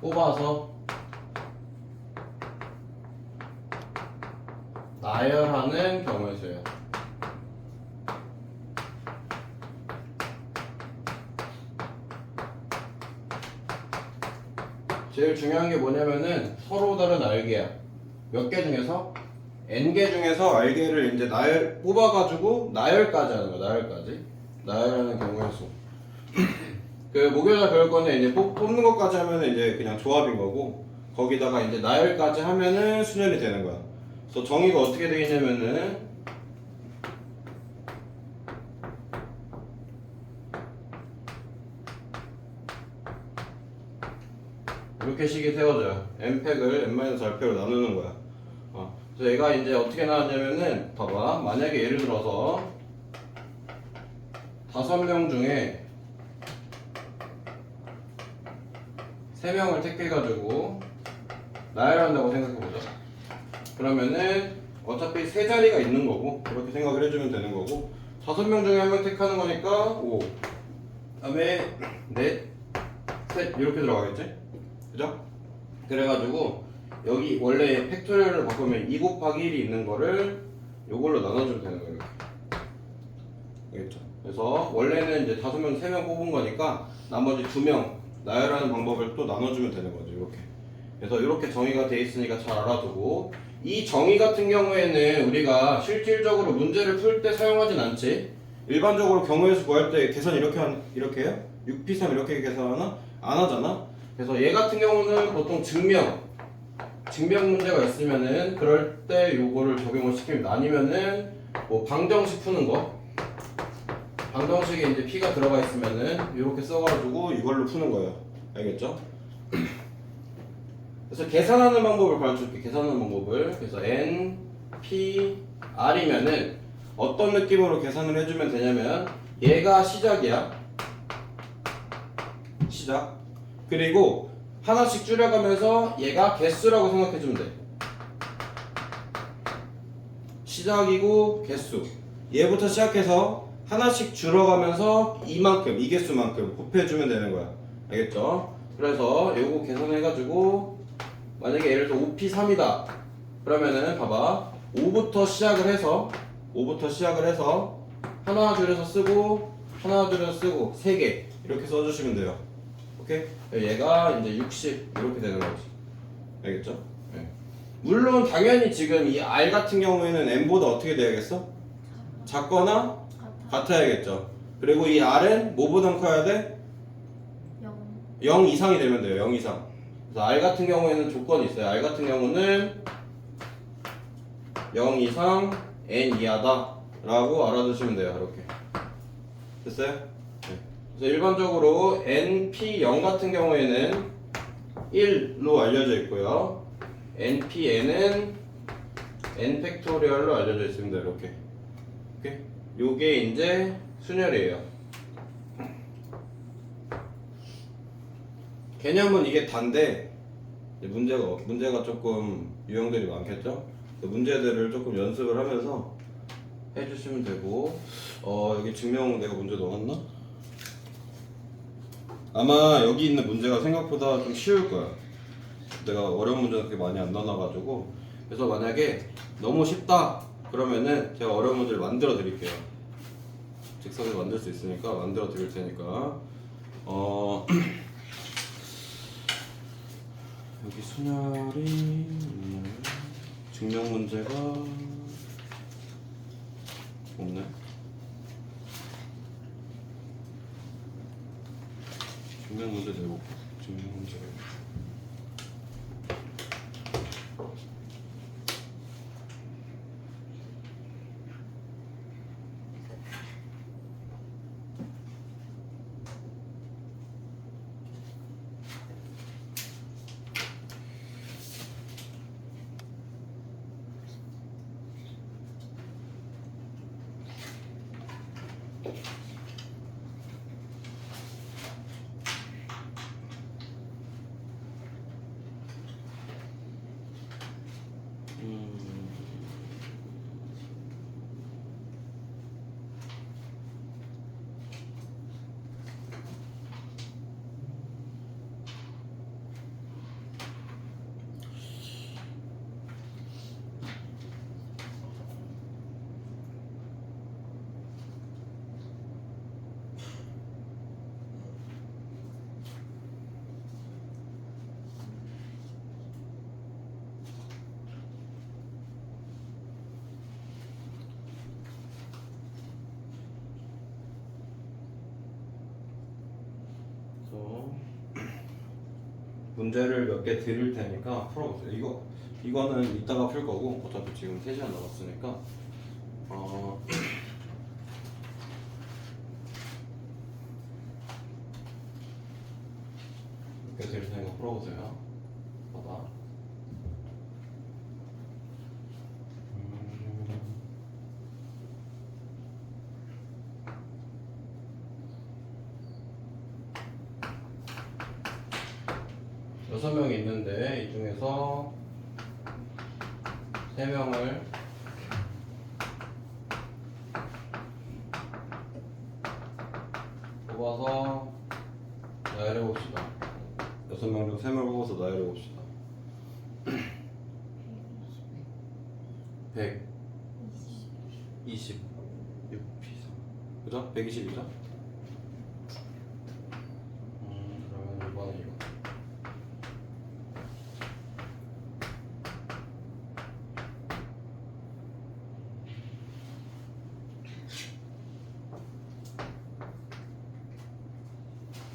Speaker 1: 뽑아서 나열하는 경우에 써요. 제일 중요한 게 뭐냐면은 서로 다른 r개야. 몇 개 중에서? n개 중에서 r개를 이제 뽑아가지고 나열까지 하는 거야. 나열하는 경우의 수. 그 목요일날 배울 건데 이제 뽑는 것까지 하면은 이제 그냥 조합인 거고 거기다가 이제 나열까지 하면은 순열이 되는 거야. 그래서 정의가 어떻게 되겠냐면은 이렇게 식이 세워져요. n팩을 n-r팩으로 나누는 거야. 그래서 얘가 이제 어떻게 나왔냐면은 봐봐. 만약에 예를 들어서 5명 중에 3명을 택해가지고 나열한다고 생각해보자. 그러면은 어차피 세 자리가 있는 거고 그렇게 생각을 해주면 되는 거고 5명 중에 1명 택하는 거니까 5 그다음에 넷, 셋 이렇게 들어가겠지? 그죠? 그래가지고 여기 원래 팩토리얼을 바꾸면 2 곱하기 1이 있는 거를 요걸로 나눠주면 되는 거예요. 알겠죠? 그래서 원래는 이제 5명, 3명 뽑은 거니까 나머지 2명 나열하는 방법을 또 나눠주면 되는 거죠. 이렇게. 그래서 이렇게 정의가 돼 있으니까 잘 알아두고 이 정의 같은 경우에는 우리가 실질적으로 문제를 풀 때 사용하진 않지. 일반적으로 경우의 수 구할 때 계산 이렇게 해요? 6p3 이렇게 계산하나? 안 하잖아. 그래서 얘 같은 경우는 보통 증명 문제가 있으면은 그럴 때 요거를 적용을 시킵니다. 아니면은 뭐 방정식 푸는 거 방정식에 이제 p가 들어가 있으면은 이렇게 써가지고 이걸로 푸는 거예요. 알겠죠? 그래서 계산하는 방법을 가르쳐줄게. 계산하는 방법을. 그래서 n, p, r이면은 어떤 느낌으로 계산을 해주면 되냐면 얘가 시작이야. 시작. 그리고 하나씩 줄여가면서 얘가 개수라고 생각해주면 돼. 시작이고 개수. 얘부터 시작해서 하나씩 줄어가면서 이만큼, 이 개수만큼 곱해주면 되는 거야. 알겠죠? 그래서 요거 계산해가지고 만약에 예를 들어 5p3이다. 그러면은 봐봐. 5부터 시작을 해서 하나 줄여서 쓰고 하나 줄여서 쓰고 3개 이렇게 써주시면 돼요. 오케이? 얘가 이제 60 이렇게 되는 거지. 알겠죠? 네. 물론 당연히 지금 이 r 같은 경우에는 n보다 어떻게 돼야겠어? 작거나 같아야겠죠. 그리고 이 r은 뭐보다 커야 돼? 0 이상이 되면 돼요. 0 이상. 그래서 r 같은 경우에는 조건이 있어요. r 같은 경우는 0 이상 n 이하다 라고 알아두시면 돼요. 이렇게. 됐어요? 네. 그래서 일반적으로 np0 같은 경우에는 1로 알려져 있고요. npn은 n 팩토리얼로 알려져 있습니다. 이렇게. 오케이? 요게 이제 순열이에요. 개념은 이게 단데 문제가 조금 유형들이 많겠죠? 문제들을 조금 연습을 하면서 해주시면 되고 여기 증명 내가 문제 넣었나? 아마 여기 있는 문제가 생각보다 좀 쉬울 거야. 내가 어려운 문제는 그렇게 많이 안 넣어놔가지고. 그래서 만약에 너무 쉽다 그러면은 제가 어려운 문제를 만들어 드릴게요. 즉석에서 만들 수 있으니까 만들어 드릴 테니까 여기 순열이 증명 문제가 없네. 증명 문제 내고 증명 문제가 있네. 문제를 몇 개 드릴 테니까 풀어보세요. 이거는 이따가 풀 거고 어차피 지금 3시간 남았으니까 몇 개 드릴 테니까 풀어보세요. 봐봐. 여섯 명이 있는데 이 중에서 3명을 뽑아서 나열해 봅시다. 6명 중 3명을 뽑아서 나열해 봅시다. 126 그죠? 120이죠? 그러면 이번에 이거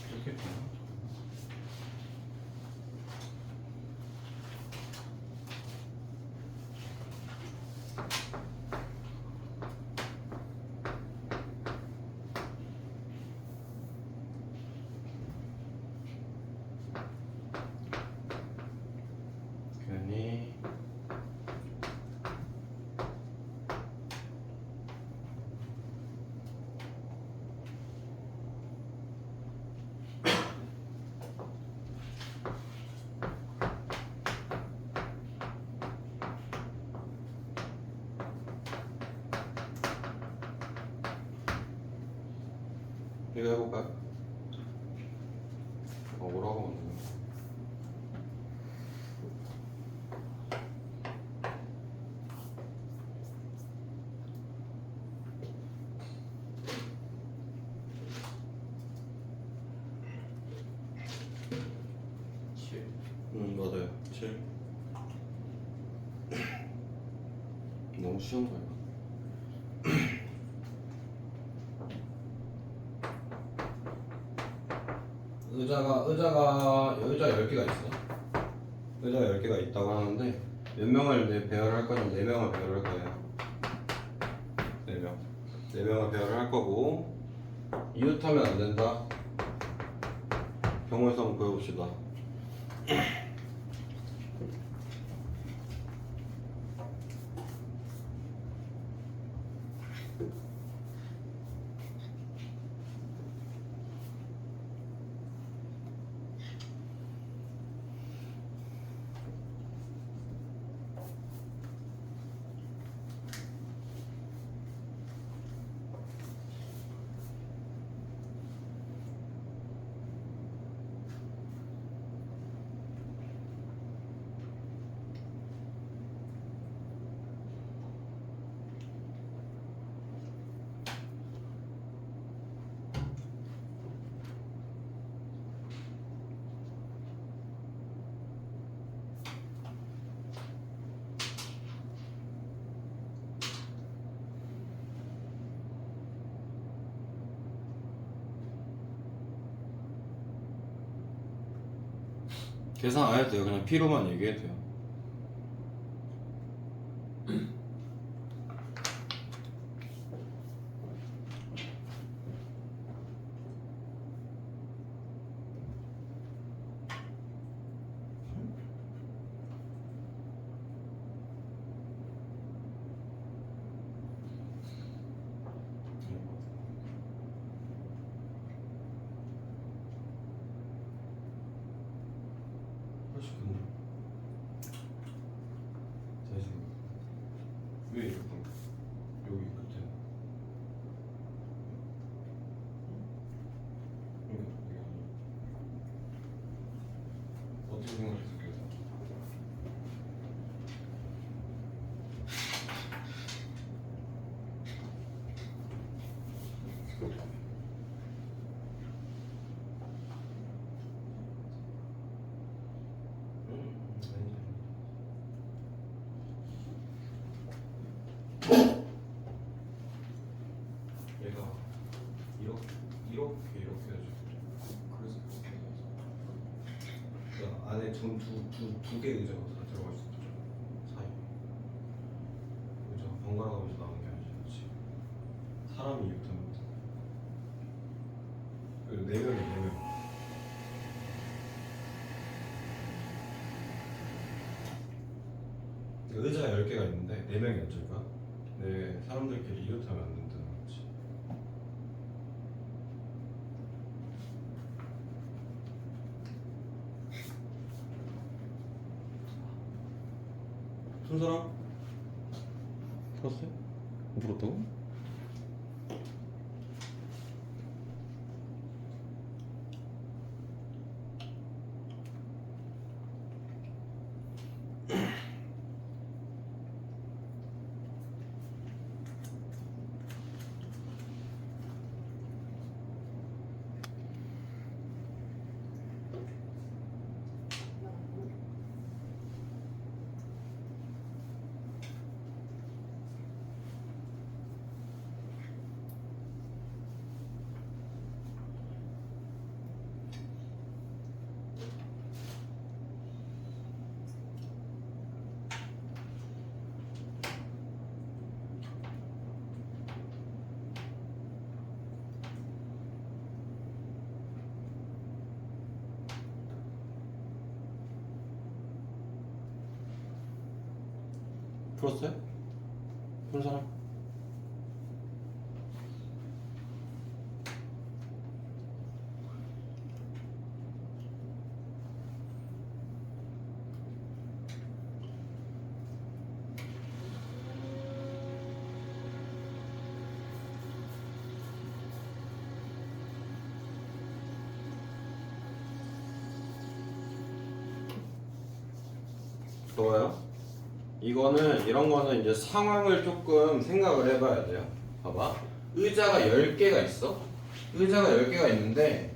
Speaker 1: 이렇게 되나? 괜히 이거 해볼까요? 뭐라고 만드는 거야? 맞아요. 7. 너무 쉬운 거예요. 의자가 10개가 있어. 의자가 10개가 있다고 하는데 몇 명을 배열을 할 거냐면 4명을 배열을 할 거예요. 4명. 4명을 배열을 할 거고 이웃하면 안 된다. 경우에서 한번 보여봅시다. 계산 안 해도 돼요. 그냥 P로만 얘기해도 돼요. 훨씬 큰데. 자, 지금 왜 이렇게 여기 끝에 어떻게 생각해서 그래서 얘가 이렇게 해가지고 그래서 그러니까 안에 두 개 의자가 다 들어갈 수 있죠. 사이 의자가 번갈아 가면서 나오는 게 아니지. 사람이 이렇다면 그 4명이 의자가 10개가 있는데 4명이 앉을 거야. 네, 사람들끼리 이웃하면 안 된다는 거지. 순서랑 풀었어요? 못 풀었다고? 풀었어요? 푼 사람? 좋아요. 이거는 이런 거는 이제 상황을 조금 생각을 해봐야 돼요. 봐봐. 의자가 10개가 있어. 의자가 10개가 있는데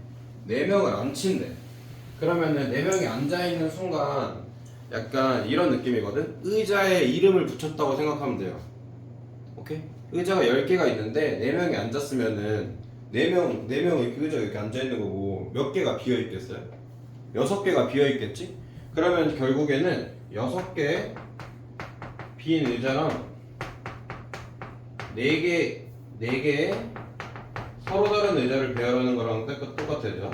Speaker 1: 4명을 앉힌대. 그러면은 4명이 앉아있는 순간 약간 이런 느낌이거든. 의자에 이름을 붙였다고 생각하면 돼요. 오케이? 의자가 10개가 있는데 4명이 앉았으면은 4명 이렇게 의자가 이렇게 앉아있는 거고 몇 개가 비어있겠어요? 6개가 비어있겠지? 그러면 결국에는 6개 빈 의자랑 4개 서로 다른 의자를 배열하는 거랑 똑같아요.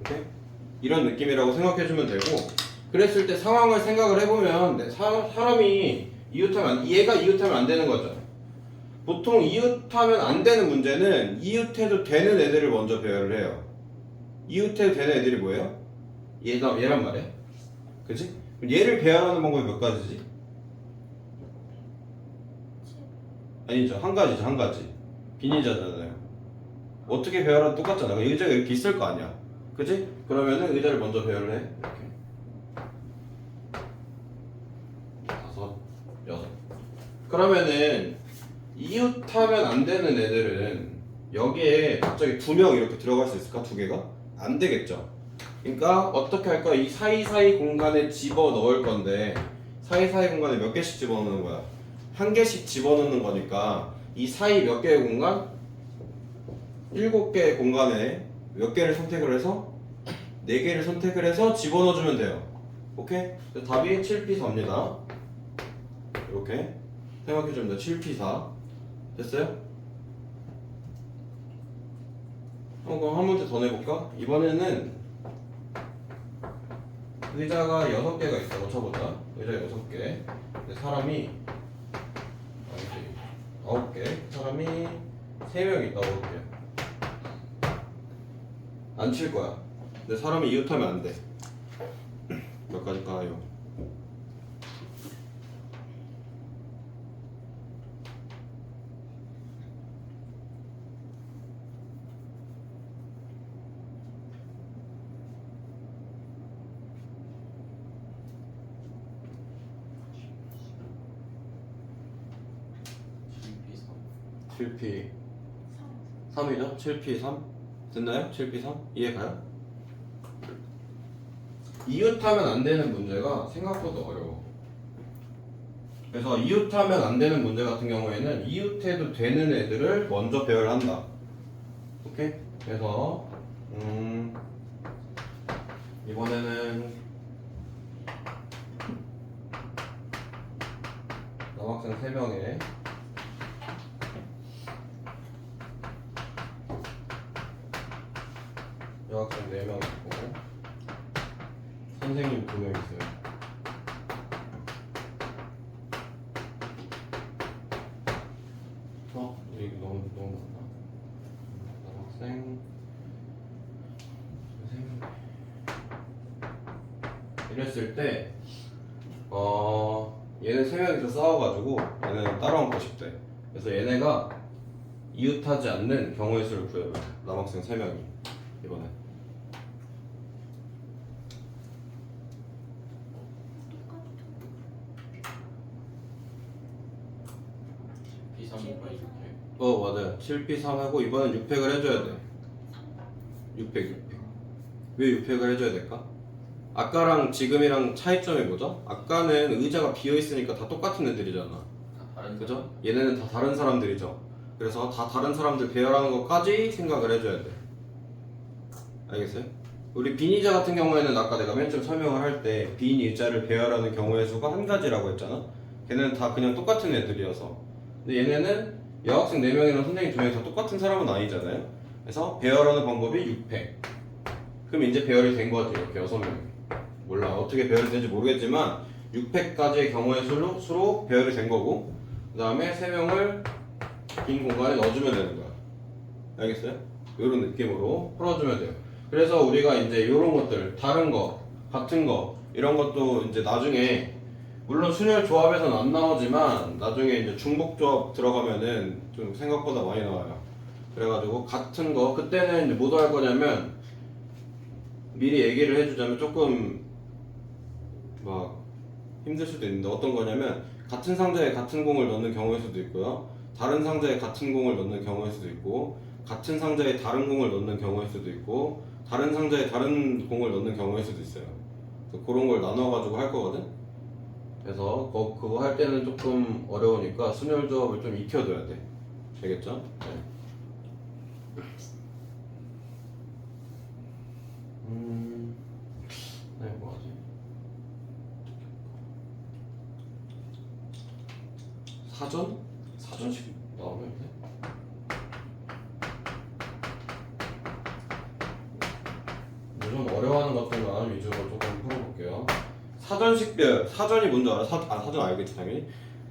Speaker 1: 오케이? 이런 느낌이라고 생각해주면 되고, 그랬을 때 상황을 생각을 해보면 사람이 이웃하면 얘가 이웃하면 안 되는 거죠. 보통 이웃하면 안 되는 문제는 이웃해도 되는 애들을 먼저 배열을 해요. 이웃해도 되는 애들이 뭐예요? 얘란 말이야. 그치? 얘를 배열하는 방법이 몇 가지지? 아니죠, 한 가지. 빈의자잖아요. 어떻게 배열하든 똑같잖아. 의자가 이렇게 있을 거 아니야. 그치? 그러면은 의자를 먼저 배열을 해. 이렇게 5, 6. 그러면은 이웃하면 안 되는 애들은 여기에 갑자기 2명 이렇게 들어갈 수 있을까? 2개가? 안 되겠죠. 그러니까 어떻게 할 거야? 이 사이사이 공간에 집어 넣을 건데 사이사이 공간에 몇 개씩 집어 넣는 거야? 1개씩 집어 넣는 거니까 이 사이 몇 개의 공간? 7개의 공간에 몇 개를 선택을 해서 4개를 선택을 해서 집어넣어주면 돼요. 오케이? 그래서 답이 7P4입니다. 이렇게 생각해줍니다. 7P4 됐어요? 그럼 한 문제 더 내볼까? 이번에는 의자가 6개가 있다고 쳐보자. 의자 6개. 근데 사람이 9개. 사람이 3명 있다고 볼게요. 안 칠 거야. 근데 사람이 이웃하면 안 돼. 몇 가지일까요?
Speaker 3: GP3
Speaker 1: 7P
Speaker 2: 3.
Speaker 1: 3이죠? 7P 3 됐나요? 7P 3 이해가요? 이웃하면 안 되는 문제가 생각보다 어려워. 그래서 이웃하면 안 되는 문제 같은 경우에는 이웃해도 되는 애들을 먼저 배열한다. 오케이? 그래서 이번에는 남학생 3명에 여학생 4명 있고 선생님 2명 있어요. 이게 너무 많나? 남학생 선생님 이랬을 때 얘는 3명이서 싸워가지고 얘는 따라앉고 싶대. 그래서 얘네가 이웃하지 않는 경우의 수를 구해봐요. 남학생 3명이 이번에
Speaker 3: P3과 6회
Speaker 1: 맞아요. 7P3하고 이번엔 6팩을 해줘야 돼. 6팩 왜 6팩을 해줘야 될까? 아까랑 지금이랑 차이점이 뭐죠? 아까는 의자가 비어있으니까 다 똑같은 애들이잖아.
Speaker 3: 다 다른
Speaker 1: 그죠? 얘네는 다 다른 사람들이죠. 그래서 다 다른 사람들 배열하는 것까지 생각을 해줘야 돼. 알겠어요? 우리 빈의자 같은 경우에는 아까 내가 맨 처음 설명을 할 때 빈의자를 배열하는 경우의 수가 한 가지라고 했잖아. 걔네는 다 그냥 똑같은 애들이어서. 근데 얘네는 여학생 4명이랑 선생님 2명이 다 똑같은 사람은 아니잖아요. 그래서 배열하는 방법이 6팩. 그럼 이제 배열이 된 거지. 이렇게 6명. 몰라 어떻게 배열이 되는지 모르겠지만 6팩까지의 경우의 수로 배열이 된 거고, 그 다음에 3명을 빈 공간에 넣어주면 되는 거야. 알겠어요? 이런 느낌으로 풀어주면 돼요. 그래서 우리가 이제 이런 것들, 다른 거, 같은 거, 이런 것도 이제 나중에 물론 순열 조합에서는 안 나오지만 나중에 이제 중복 조합 들어가면은 좀 생각보다 많이 나와요. 그래가지고 같은 거 그때는 이제 뭐 할 거냐면 미리 얘기를 해주자면 조금 막 힘들 수도 있는데 어떤 거냐면 같은 상자에 같은 공을 넣는 경우일 수도 있고요. 다른 상자에 같은 공을 넣는 경우일 수도 있고, 같은 상자에 다른 공을 넣는 경우일 수도 있고, 다른 상자에 다른 공을 넣는 경우일 수도 있어요. 그래서 그런 걸 나눠가지고 할 거거든. 그래서 그거 할 때는 조금 어려우니까 순열 조합을 좀 익혀둬야 돼. 되겠죠? 네. 네, 뭐하지? 사전? 사전식 나오면 돼? 요즘 어려워하는 것들만 위주로 조금 풀어볼게요. 사전식별, 사전이 뭔지 알아? 사전 알겠지 당연히.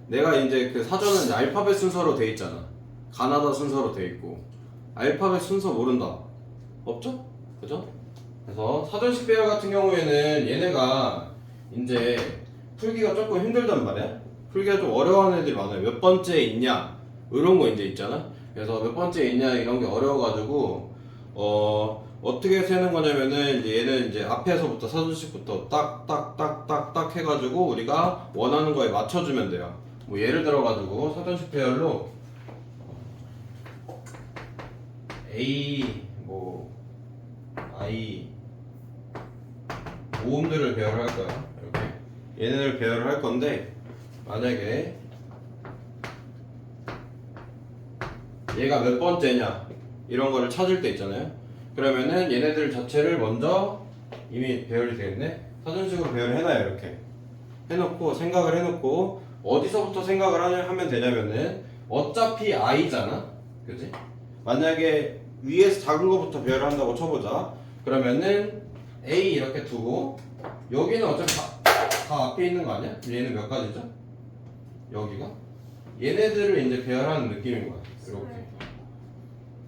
Speaker 1: 내가 이제 그 사전은 이제 알파벳 순서로 돼 있잖아. 가나다 순서로 돼 있고. 알파벳 순서 모른다. 없죠? 그죠? 그래서 사전식별 같은 경우에는 얘네가 이제 풀기가 조금 힘들단 말이야. 풀기가 좀 어려워하는 애들이 많아요. 몇 번째 있냐 이런 거 이제 있잖아. 그래서 몇 번째 있냐 이런 게 어려워가지고 어떻게 세는 거냐면은 이제 얘는 이제 앞에서부터 사전식부터 딱딱딱딱딱 해가지고 우리가 원하는 거에 맞춰주면 돼요. 뭐 예를 들어가지고 사전식 배열로 A 뭐 I 모음들을 배열할 거야. 이렇게 얘네를 배열을 할 건데 만약에 얘가 몇 번째냐 이런 거를 찾을 때 있잖아요. 그러면은 얘네들 자체를 먼저 이미 배열이 되겠네. 사전식으로 배열을 해놔요. 이렇게 해놓고 생각을 해놓고 어디서부터 생각을 하면 되냐면은 어차피 i잖아, 그지? 만약에 위에서 작은 거부터 배열을 한다고 쳐보자. 그러면은 a 이렇게 두고 여기는 어차피 다 앞에 있는 거 아니야? 얘는 몇 가지죠? 여기가? 얘네들을 이제 배열하는 느낌인 거야. 이렇게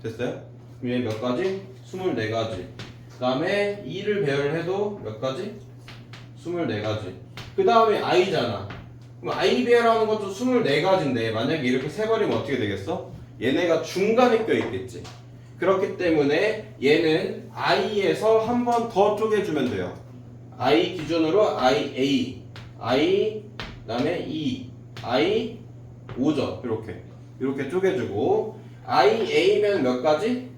Speaker 1: 됐어요? 얘 몇 가지? 24가지. 그 다음에 2를 배열을 해도 몇 가지? 24가지. 그 다음에 i잖아. 그럼 i 배열하는 것도 24가지인데 만약에 이렇게 세버리면 어떻게 되겠어? 얘네가 중간에 껴있겠지. 그렇기 때문에 얘는 i에서 한 번 더 쪼개주면 돼요. i 기준으로 ia, i 그 다음에 2, i 5죠. 이렇게 쪼개주고 ia면 몇 가지?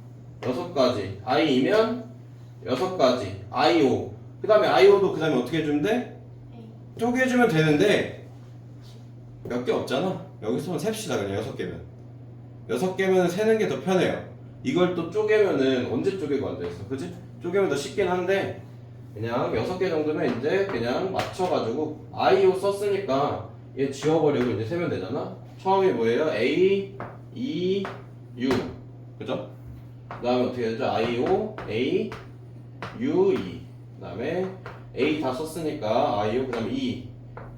Speaker 1: 6가지. i면 6가지. i5. 그 다음에 i5도 그 다음에 어떻게 해주면 돼?
Speaker 2: A.
Speaker 1: 쪼개주면 되는데 몇 개 없잖아. 여기서는 셉시다. 그냥 6개면 6개면 세는 게 더 편해요. 이걸 또 쪼개면은 언제 쪼개고 앉아있어, 그지? 쪼개면 더 쉽긴 한데 그냥 6개 정도면 이제 그냥 맞춰가지고 i5 썼으니까 얘 지워버리고 이제 세면 되잖아. 처음이 뭐예요? a, 2, u, 그죠? 그 다음에 어떻게 되죠? i5, a, u, 2. 그 다음에 a 다 썼으니까 i5, 그 다음에 2,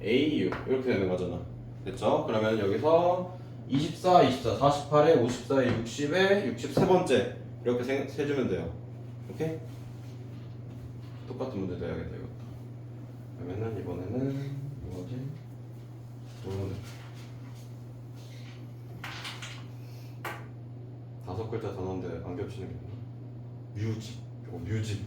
Speaker 1: a, u 이렇게 되는 거잖아. 됐죠? 그러면 여기서 24, 24, 48에 54에 60에 63번째 이렇게 세주면 돼요. 오케이? 똑같은 문제 내야겠다 이것도. 그러면은 이번에는 뭐지? 뭐는 5글자 단어인데 안 겹치는 게 있나? 뮤직. 이거 뮤직.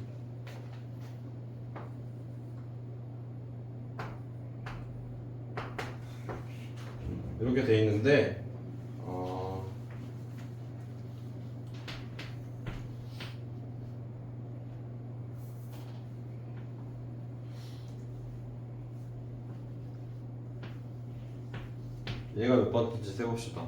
Speaker 1: 이렇게 돼 있는데 얘가 몇 번인지 세봅시다.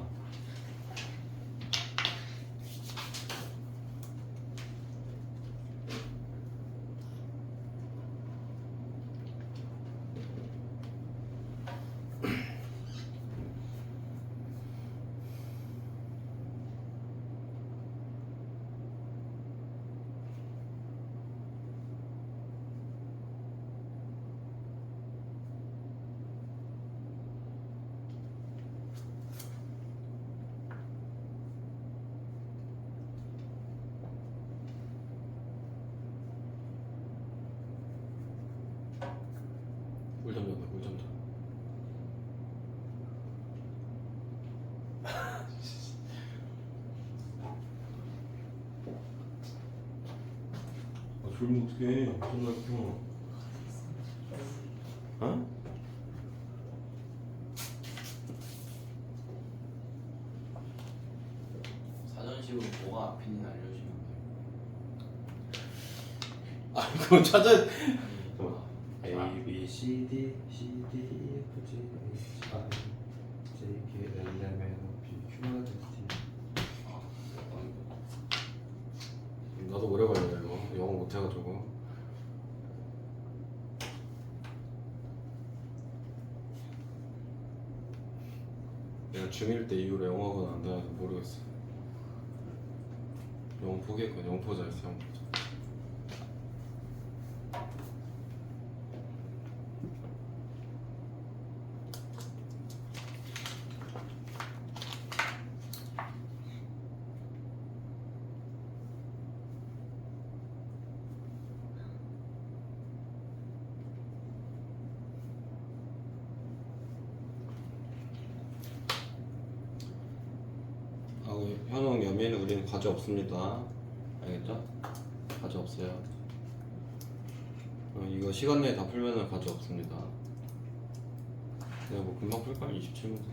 Speaker 1: 꿀잠 잔다, 꿀잠 잔다. 졸면 어떡해. 존나 켜. 어?
Speaker 3: 사전식으로 뭐가 앞인지 알려주시면
Speaker 1: 아, 그럼 찾아.
Speaker 3: 돼요.
Speaker 1: A, B, C, D, C, D, E, F, G, H, I, J, K, L, M, N, O, P, Q, R, S, T. 나도 오래 걸려요 이거. 영어 못해가지고. 내가 중1 때 이후로 영어가 안 돼서 모르겠어. 영어 포기했거든. 영포자였어, 영포자. 현웅, 여민은 우리는 과제 없습니다. 알겠죠? 과제 없어요. 이거 시간 내에 다 풀면은 과제 없습니다. 내가 뭐 금방 풀걸? 27문제.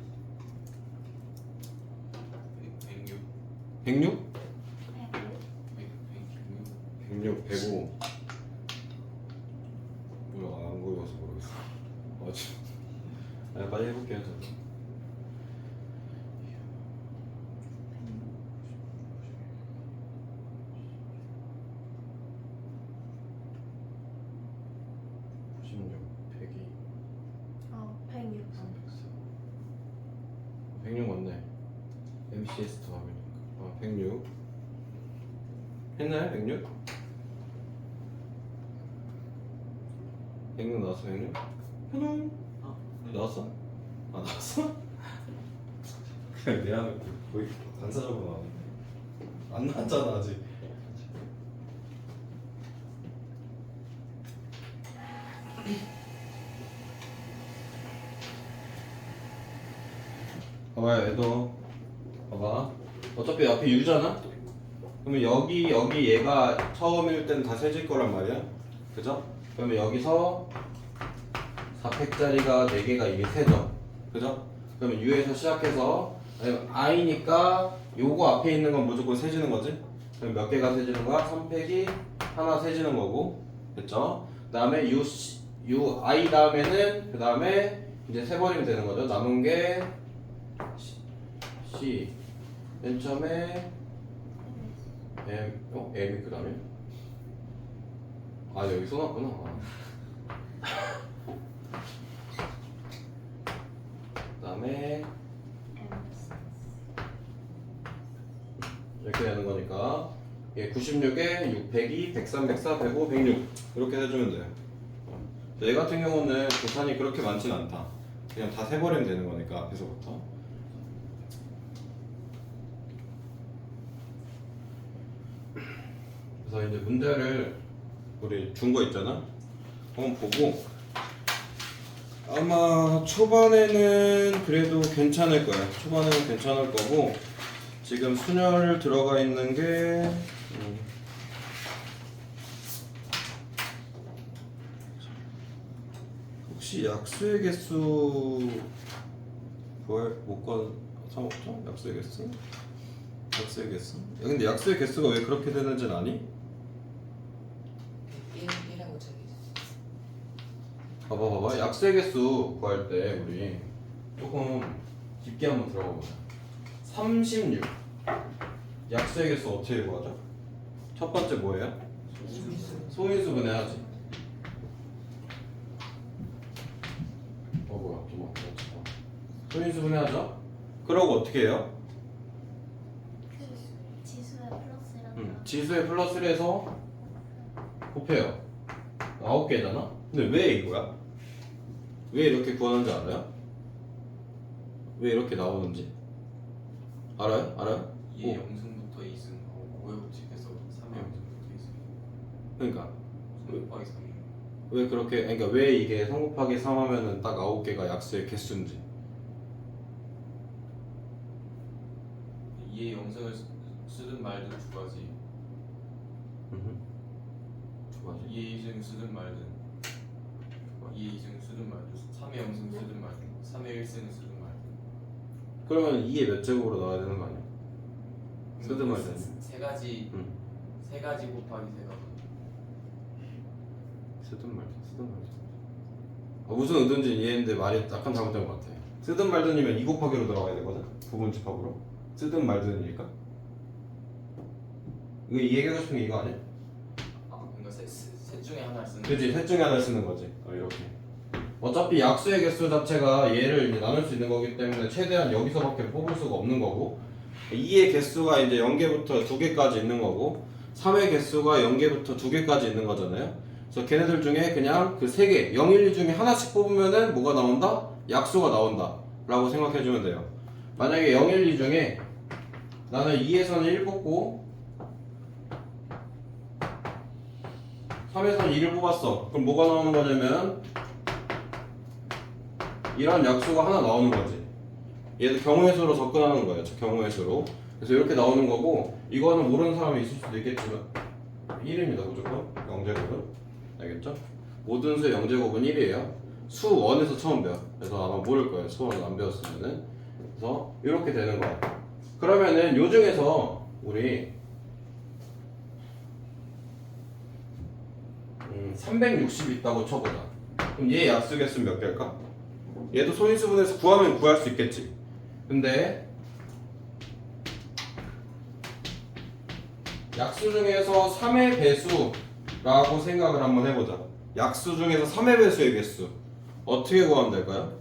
Speaker 3: 106?
Speaker 1: 106?
Speaker 3: 106?
Speaker 1: 106, 105. 뭐야, 안 보여서 모르겠어. 맞지? 아, 빨리 해볼게요, 저도. 36 102
Speaker 2: 106.
Speaker 1: 106 맞네. MCS 더하면 106 했나요? 106? 106 나왔어? 106? 현웅 나왔어? 아 나왔어? 그냥 내 안에 거의 반사적으로 나왔는데 안 나왔잖아 아직. 봐봐요 얘도 봐봐 어차피 앞에 U잖아? 그러면 여기 얘가 처음일 때는 다 세질 거란 말이야 그죠? 그러면 여기서 4팩짜리가 4개가 이게 세죠 그죠? 그러면 U에서 시작해서 I니까 요거 앞에 있는 건 무조건 세지는 거지 그럼 몇 개가 세지는 거야? 3팩이 하나 세지는 거고 됐죠? 그 다음에 I 다음에는 그 다음에 이제 세버리면 되는 거죠 남은 게 C 맨 처음에 M이 그 다음에 아 여기 써놨구나 그 다음에 이렇게 되는 거니까 이게 96에 6, 102, 103, 104, 105, 106 이렇게 해주면 돼요 얘 같은 경우는 계산이 그렇게 많지는 않다 그냥 다 세버리면 되는 거니까 앞에서부터 그래서 이제 문제를 우리 준 거 있잖아 한번 보고 아마 초반에는 그래도 괜찮을 거야 초반에는 괜찮을 거고 지금 순열 들어가 있는 게 혹시 약수의 개수 구할 못건 사먹죠? 약수의 개수? 약수의 개수? 야, 근데 약수의 개수가 왜 그렇게 되는지는 아니?
Speaker 4: 1하고 저기
Speaker 1: 봐봐 약수의 개수 구할 때 우리 조금 깊게 한번 들어가 보자 36 약수의 개수 어떻게 구하죠? 첫 번째 뭐예요? 소인수 분해하지 뭐야 좀 소인수 분해하죠? 그러고 어떻게 해요?
Speaker 2: 지수의 플러스랑
Speaker 1: 지수의 플러스를 해서 곱해요 9개잖아? 근데 왜 이거야? 왜 이렇게 구하는지 알아요? 왜 이렇게 나오는지 알아요? 알아요?
Speaker 3: 2의 영승부터 2승 하고 5의 법칙에서 3의 영승부터 2승
Speaker 1: 그러니까
Speaker 3: 3 곱하기 3
Speaker 1: 왜 그렇게 그러니까 왜 이게 3 곱하기 3 하면은 딱 9개가 약수의 개수인지
Speaker 3: 2의 영승을 쓰든 말든 두 가지
Speaker 1: 두 가지
Speaker 3: 2의 2승 쓰든 말든 2의 2승 쓰든 말든 3의 영승 쓰든 말든 3의 1승을 쓰든 말든
Speaker 1: 그러면 2의 몇 제곱으로 나와야 되는 거 아니야? 쓰든 말든
Speaker 3: 세 가지 세 가지 곱하기 세 가지
Speaker 1: 쓰든 말든 무슨 의도인지 이해했는데 말이 약간 잘못된 것 같아 쓰든 말든이면 2 곱하기로 들어가야 되거든 부분집합으로 쓰든 말든이니까 이거 이해하고 싶은 게 이거 아니야?
Speaker 3: 그러니까 셋 중에 하나를 쓰는
Speaker 1: 그치 셋 중에 하나를 쓰는 거지 이렇게 어차피 약수의 개수 자체가 얘를 이제 나눌 수 있는 거기 때문에 최대한 여기서밖에 뽑을 수가 없는 거고 2의 개수가 이제 0개부터 2개까지 있는 거고 3의 개수가 0개부터 2개까지 있는 거잖아요 그래서 걔네들 중에 그냥 그 3개 0, 1, 2 중에 하나씩 뽑으면은 뭐가 나온다? 약수가 나온다 라고 생각해주면 돼요 만약에 0, 1, 2 중에 나는 2에서는 1 뽑고 3에서는 2를 뽑았어 그럼 뭐가 나오는 거냐면 이런 약수가 하나 나오는 거지 얘도 경우의 수로 접근하는 거예요 경우의 수로 그래서 이렇게 나오는 거고 이거는 모르는 사람이 있을 수도 있겠지만 1입니다 무조건 0제곱은 알겠죠? 모든 수의 0제곱은 1이에요 수 1에서 처음 배워 그래서 아마 모를 거예요 수 1은 안 배웠으면은 그래서 이렇게 되는 거야 그러면은 요 중에서 우리 360 있다고 쳐보자 그럼 얘 약수 개수는 몇 개일까? 얘도 소인수분해서 구하면 구할 수 있겠지 근데 약수 중에서 3의 배수라고 생각을 한번 해보자 약수 중에서 3의 배수의 개수 어떻게 구하면 될까요?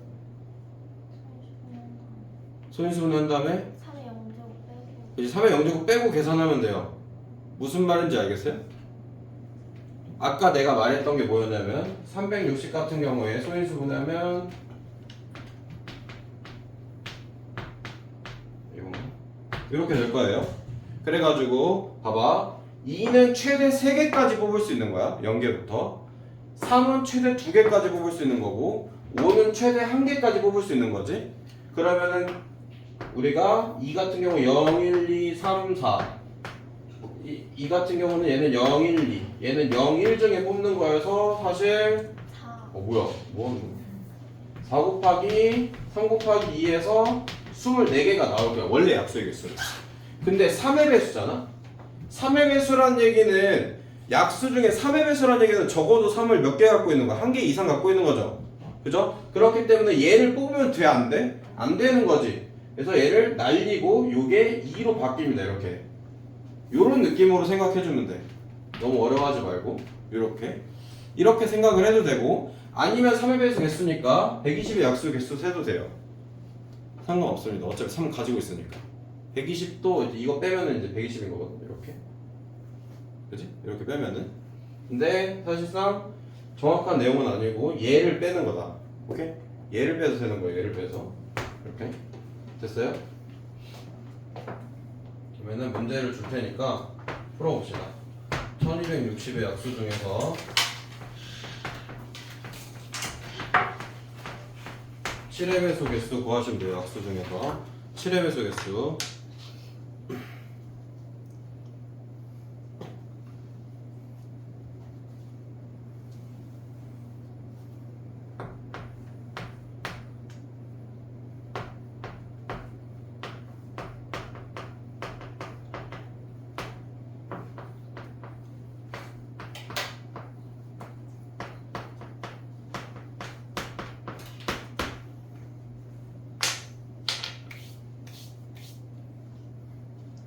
Speaker 1: 소인수분 한 다음에
Speaker 2: 3의 0제곱 빼고
Speaker 1: 이제 3의 0제곱 빼고 계산하면 돼요. 무슨 말인지 알겠어요? 아까 내가 말했던 게 뭐였냐면 360 같은 경우에 소인수분하면 이렇게 될 거예요. 그래가지고 봐봐 2는 최대 3개까지 뽑을 수 있는 거야 0개부터 3은 최대 2개까지 뽑을 수 있는 거고 5는 최대 1개까지 뽑을 수 있는 거지. 그러면은 우리가 2 같은 경우 0, 1, 2, 3, 4 이 같은 경우는 얘는 0, 1, 2 얘는 0, 1 중에 뽑는 거여서 사실
Speaker 2: 4
Speaker 1: 뭐야 뭐 하는 거야 4 곱하기 3 곱하기 2에서 24개가 나올 거야 원래 약수의 개수는. 근데 3의 배수잖아. 3의 배수란 얘기는 약수 중에 3의 배수란 얘기는 적어도 3을 몇 개 갖고 있는 거야. 1개 이상 갖고 있는 거죠. 그죠? 그렇기 때문에 얘를 뽑으면 돼 안 돼? 안 되는 거지. 그래서 얘를 날리고 요게 2로 바뀝니다. 이렇게 요런 느낌으로 생각해주면 돼. 너무 어려워하지 말고 이렇게 생각을 해도 되고 아니면 3의 배수 개수니까 120의 약수 개수 세도 돼요. 상관없습니다. 어차피 3 가지고 있으니까 120도 이거 빼면은 이제 120인 거거든. 이렇게 그지? 이렇게 빼면은 근데 사실상 정확한 내용은 아니고 얘를 빼는 거다. 오케이? 얘를 빼서 되는 거예요. 얘를 빼서 이렇게 됐어요? 그러면은 문제를 줄 테니까 풀어봅시다. 1260의 약수 중에서 7의 배수 개수 구하시면 돼요. 약수 중에서 7의 배수 개수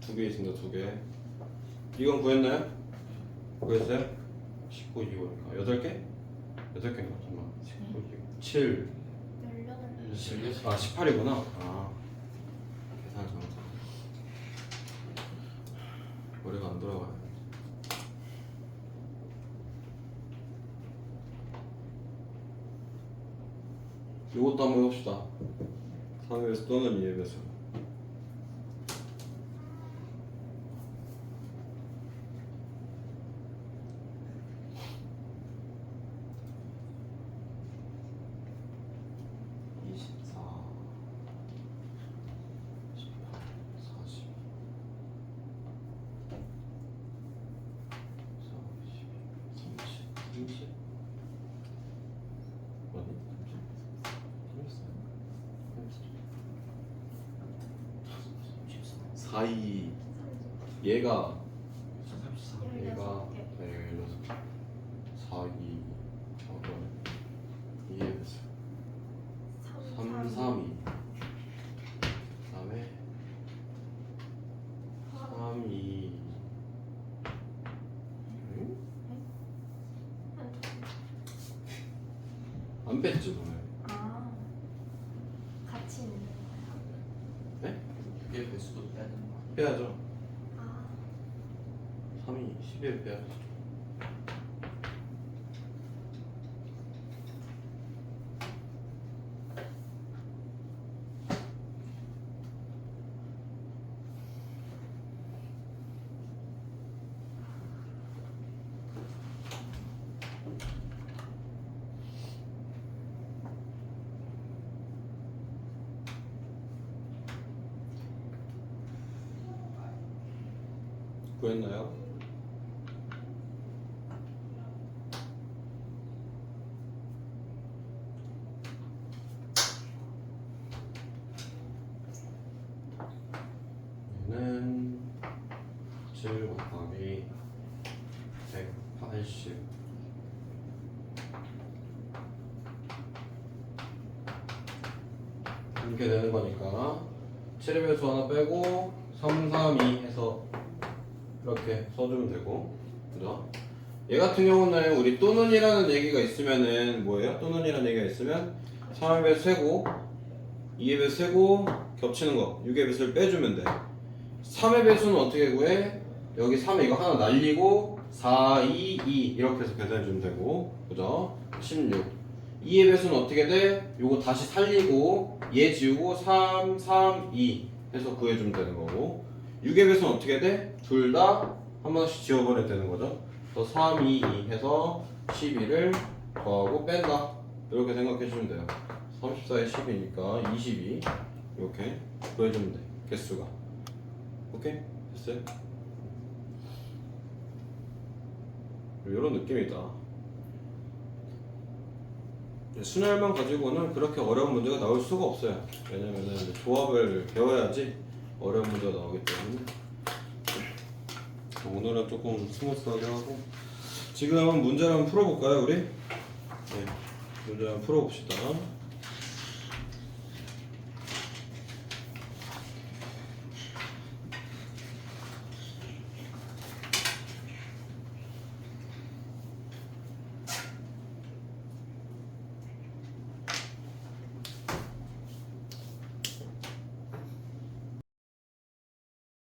Speaker 1: 두 개 있습니다. 2개. 이건 구했나요? 구했어요? 19, 25니까 8개? 8개인가? 잠깐만 19, 25, 7
Speaker 2: 18
Speaker 1: 아 18이구나. 아 계산을 잘못했네. 머리가 안 돌아가요. 이것도 한번 해봅시다. 3의 배수 또는 2의 배수. 사이 얘가
Speaker 2: 16개
Speaker 1: 네 4, 2, 4, 2에 3, 3, 2 그다음에 3, 2 안 뺐지 오늘.
Speaker 2: 아 같이 있는 거야?
Speaker 1: 네?
Speaker 3: 그게 배수도 빼야 되는 거 아니야?
Speaker 1: 빼야죠.
Speaker 2: 아
Speaker 1: 3이 10에 빼야죠. 구했나요? 얘는 7 곱하기 180 이렇게 되는 거니까 7의 배수 하나 빼고 3, 3, 2 해서 이렇게 써주면 되고 그죠? 얘 같은 경우는 우리 또는이라는 얘기가 있으면은 뭐예요? 또는이라는 얘기가 있으면 3의 배 세고 2의 배 세고 겹치는 거 6의 배수를 빼주면 돼. 3의 배수는 어떻게 구해? 여기 3에 이거 하나 날리고 4, 2, 2 이렇게 해서 계산해주면 되고 그죠? 16 2의 배수는 어떻게 돼? 요거 다시 살리고 얘 지우고 3, 3, 2 해서 구해주면 되는 거고 6의 배수는 어떻게 돼? 둘 다 한 번씩 지워버려야 되는 거죠. 그래서 3, 2, 2 해서 12를 더하고 뺀다 이렇게 생각해주면 돼요. 34에 10이니까 22 이렇게 구해주면 돼 개수가. 오케이? 됐어요? 이런 느낌이다. 순열만 가지고는 그렇게 어려운 문제가 나올 수가 없어요. 왜냐면은 조합을 배워야지 어려운 문제가 나오기 때문에. 오늘은 조금 스무스하게 하고 지금 문제 한번 풀어볼까요 우리? 네, 문제 한번 풀어봅시다.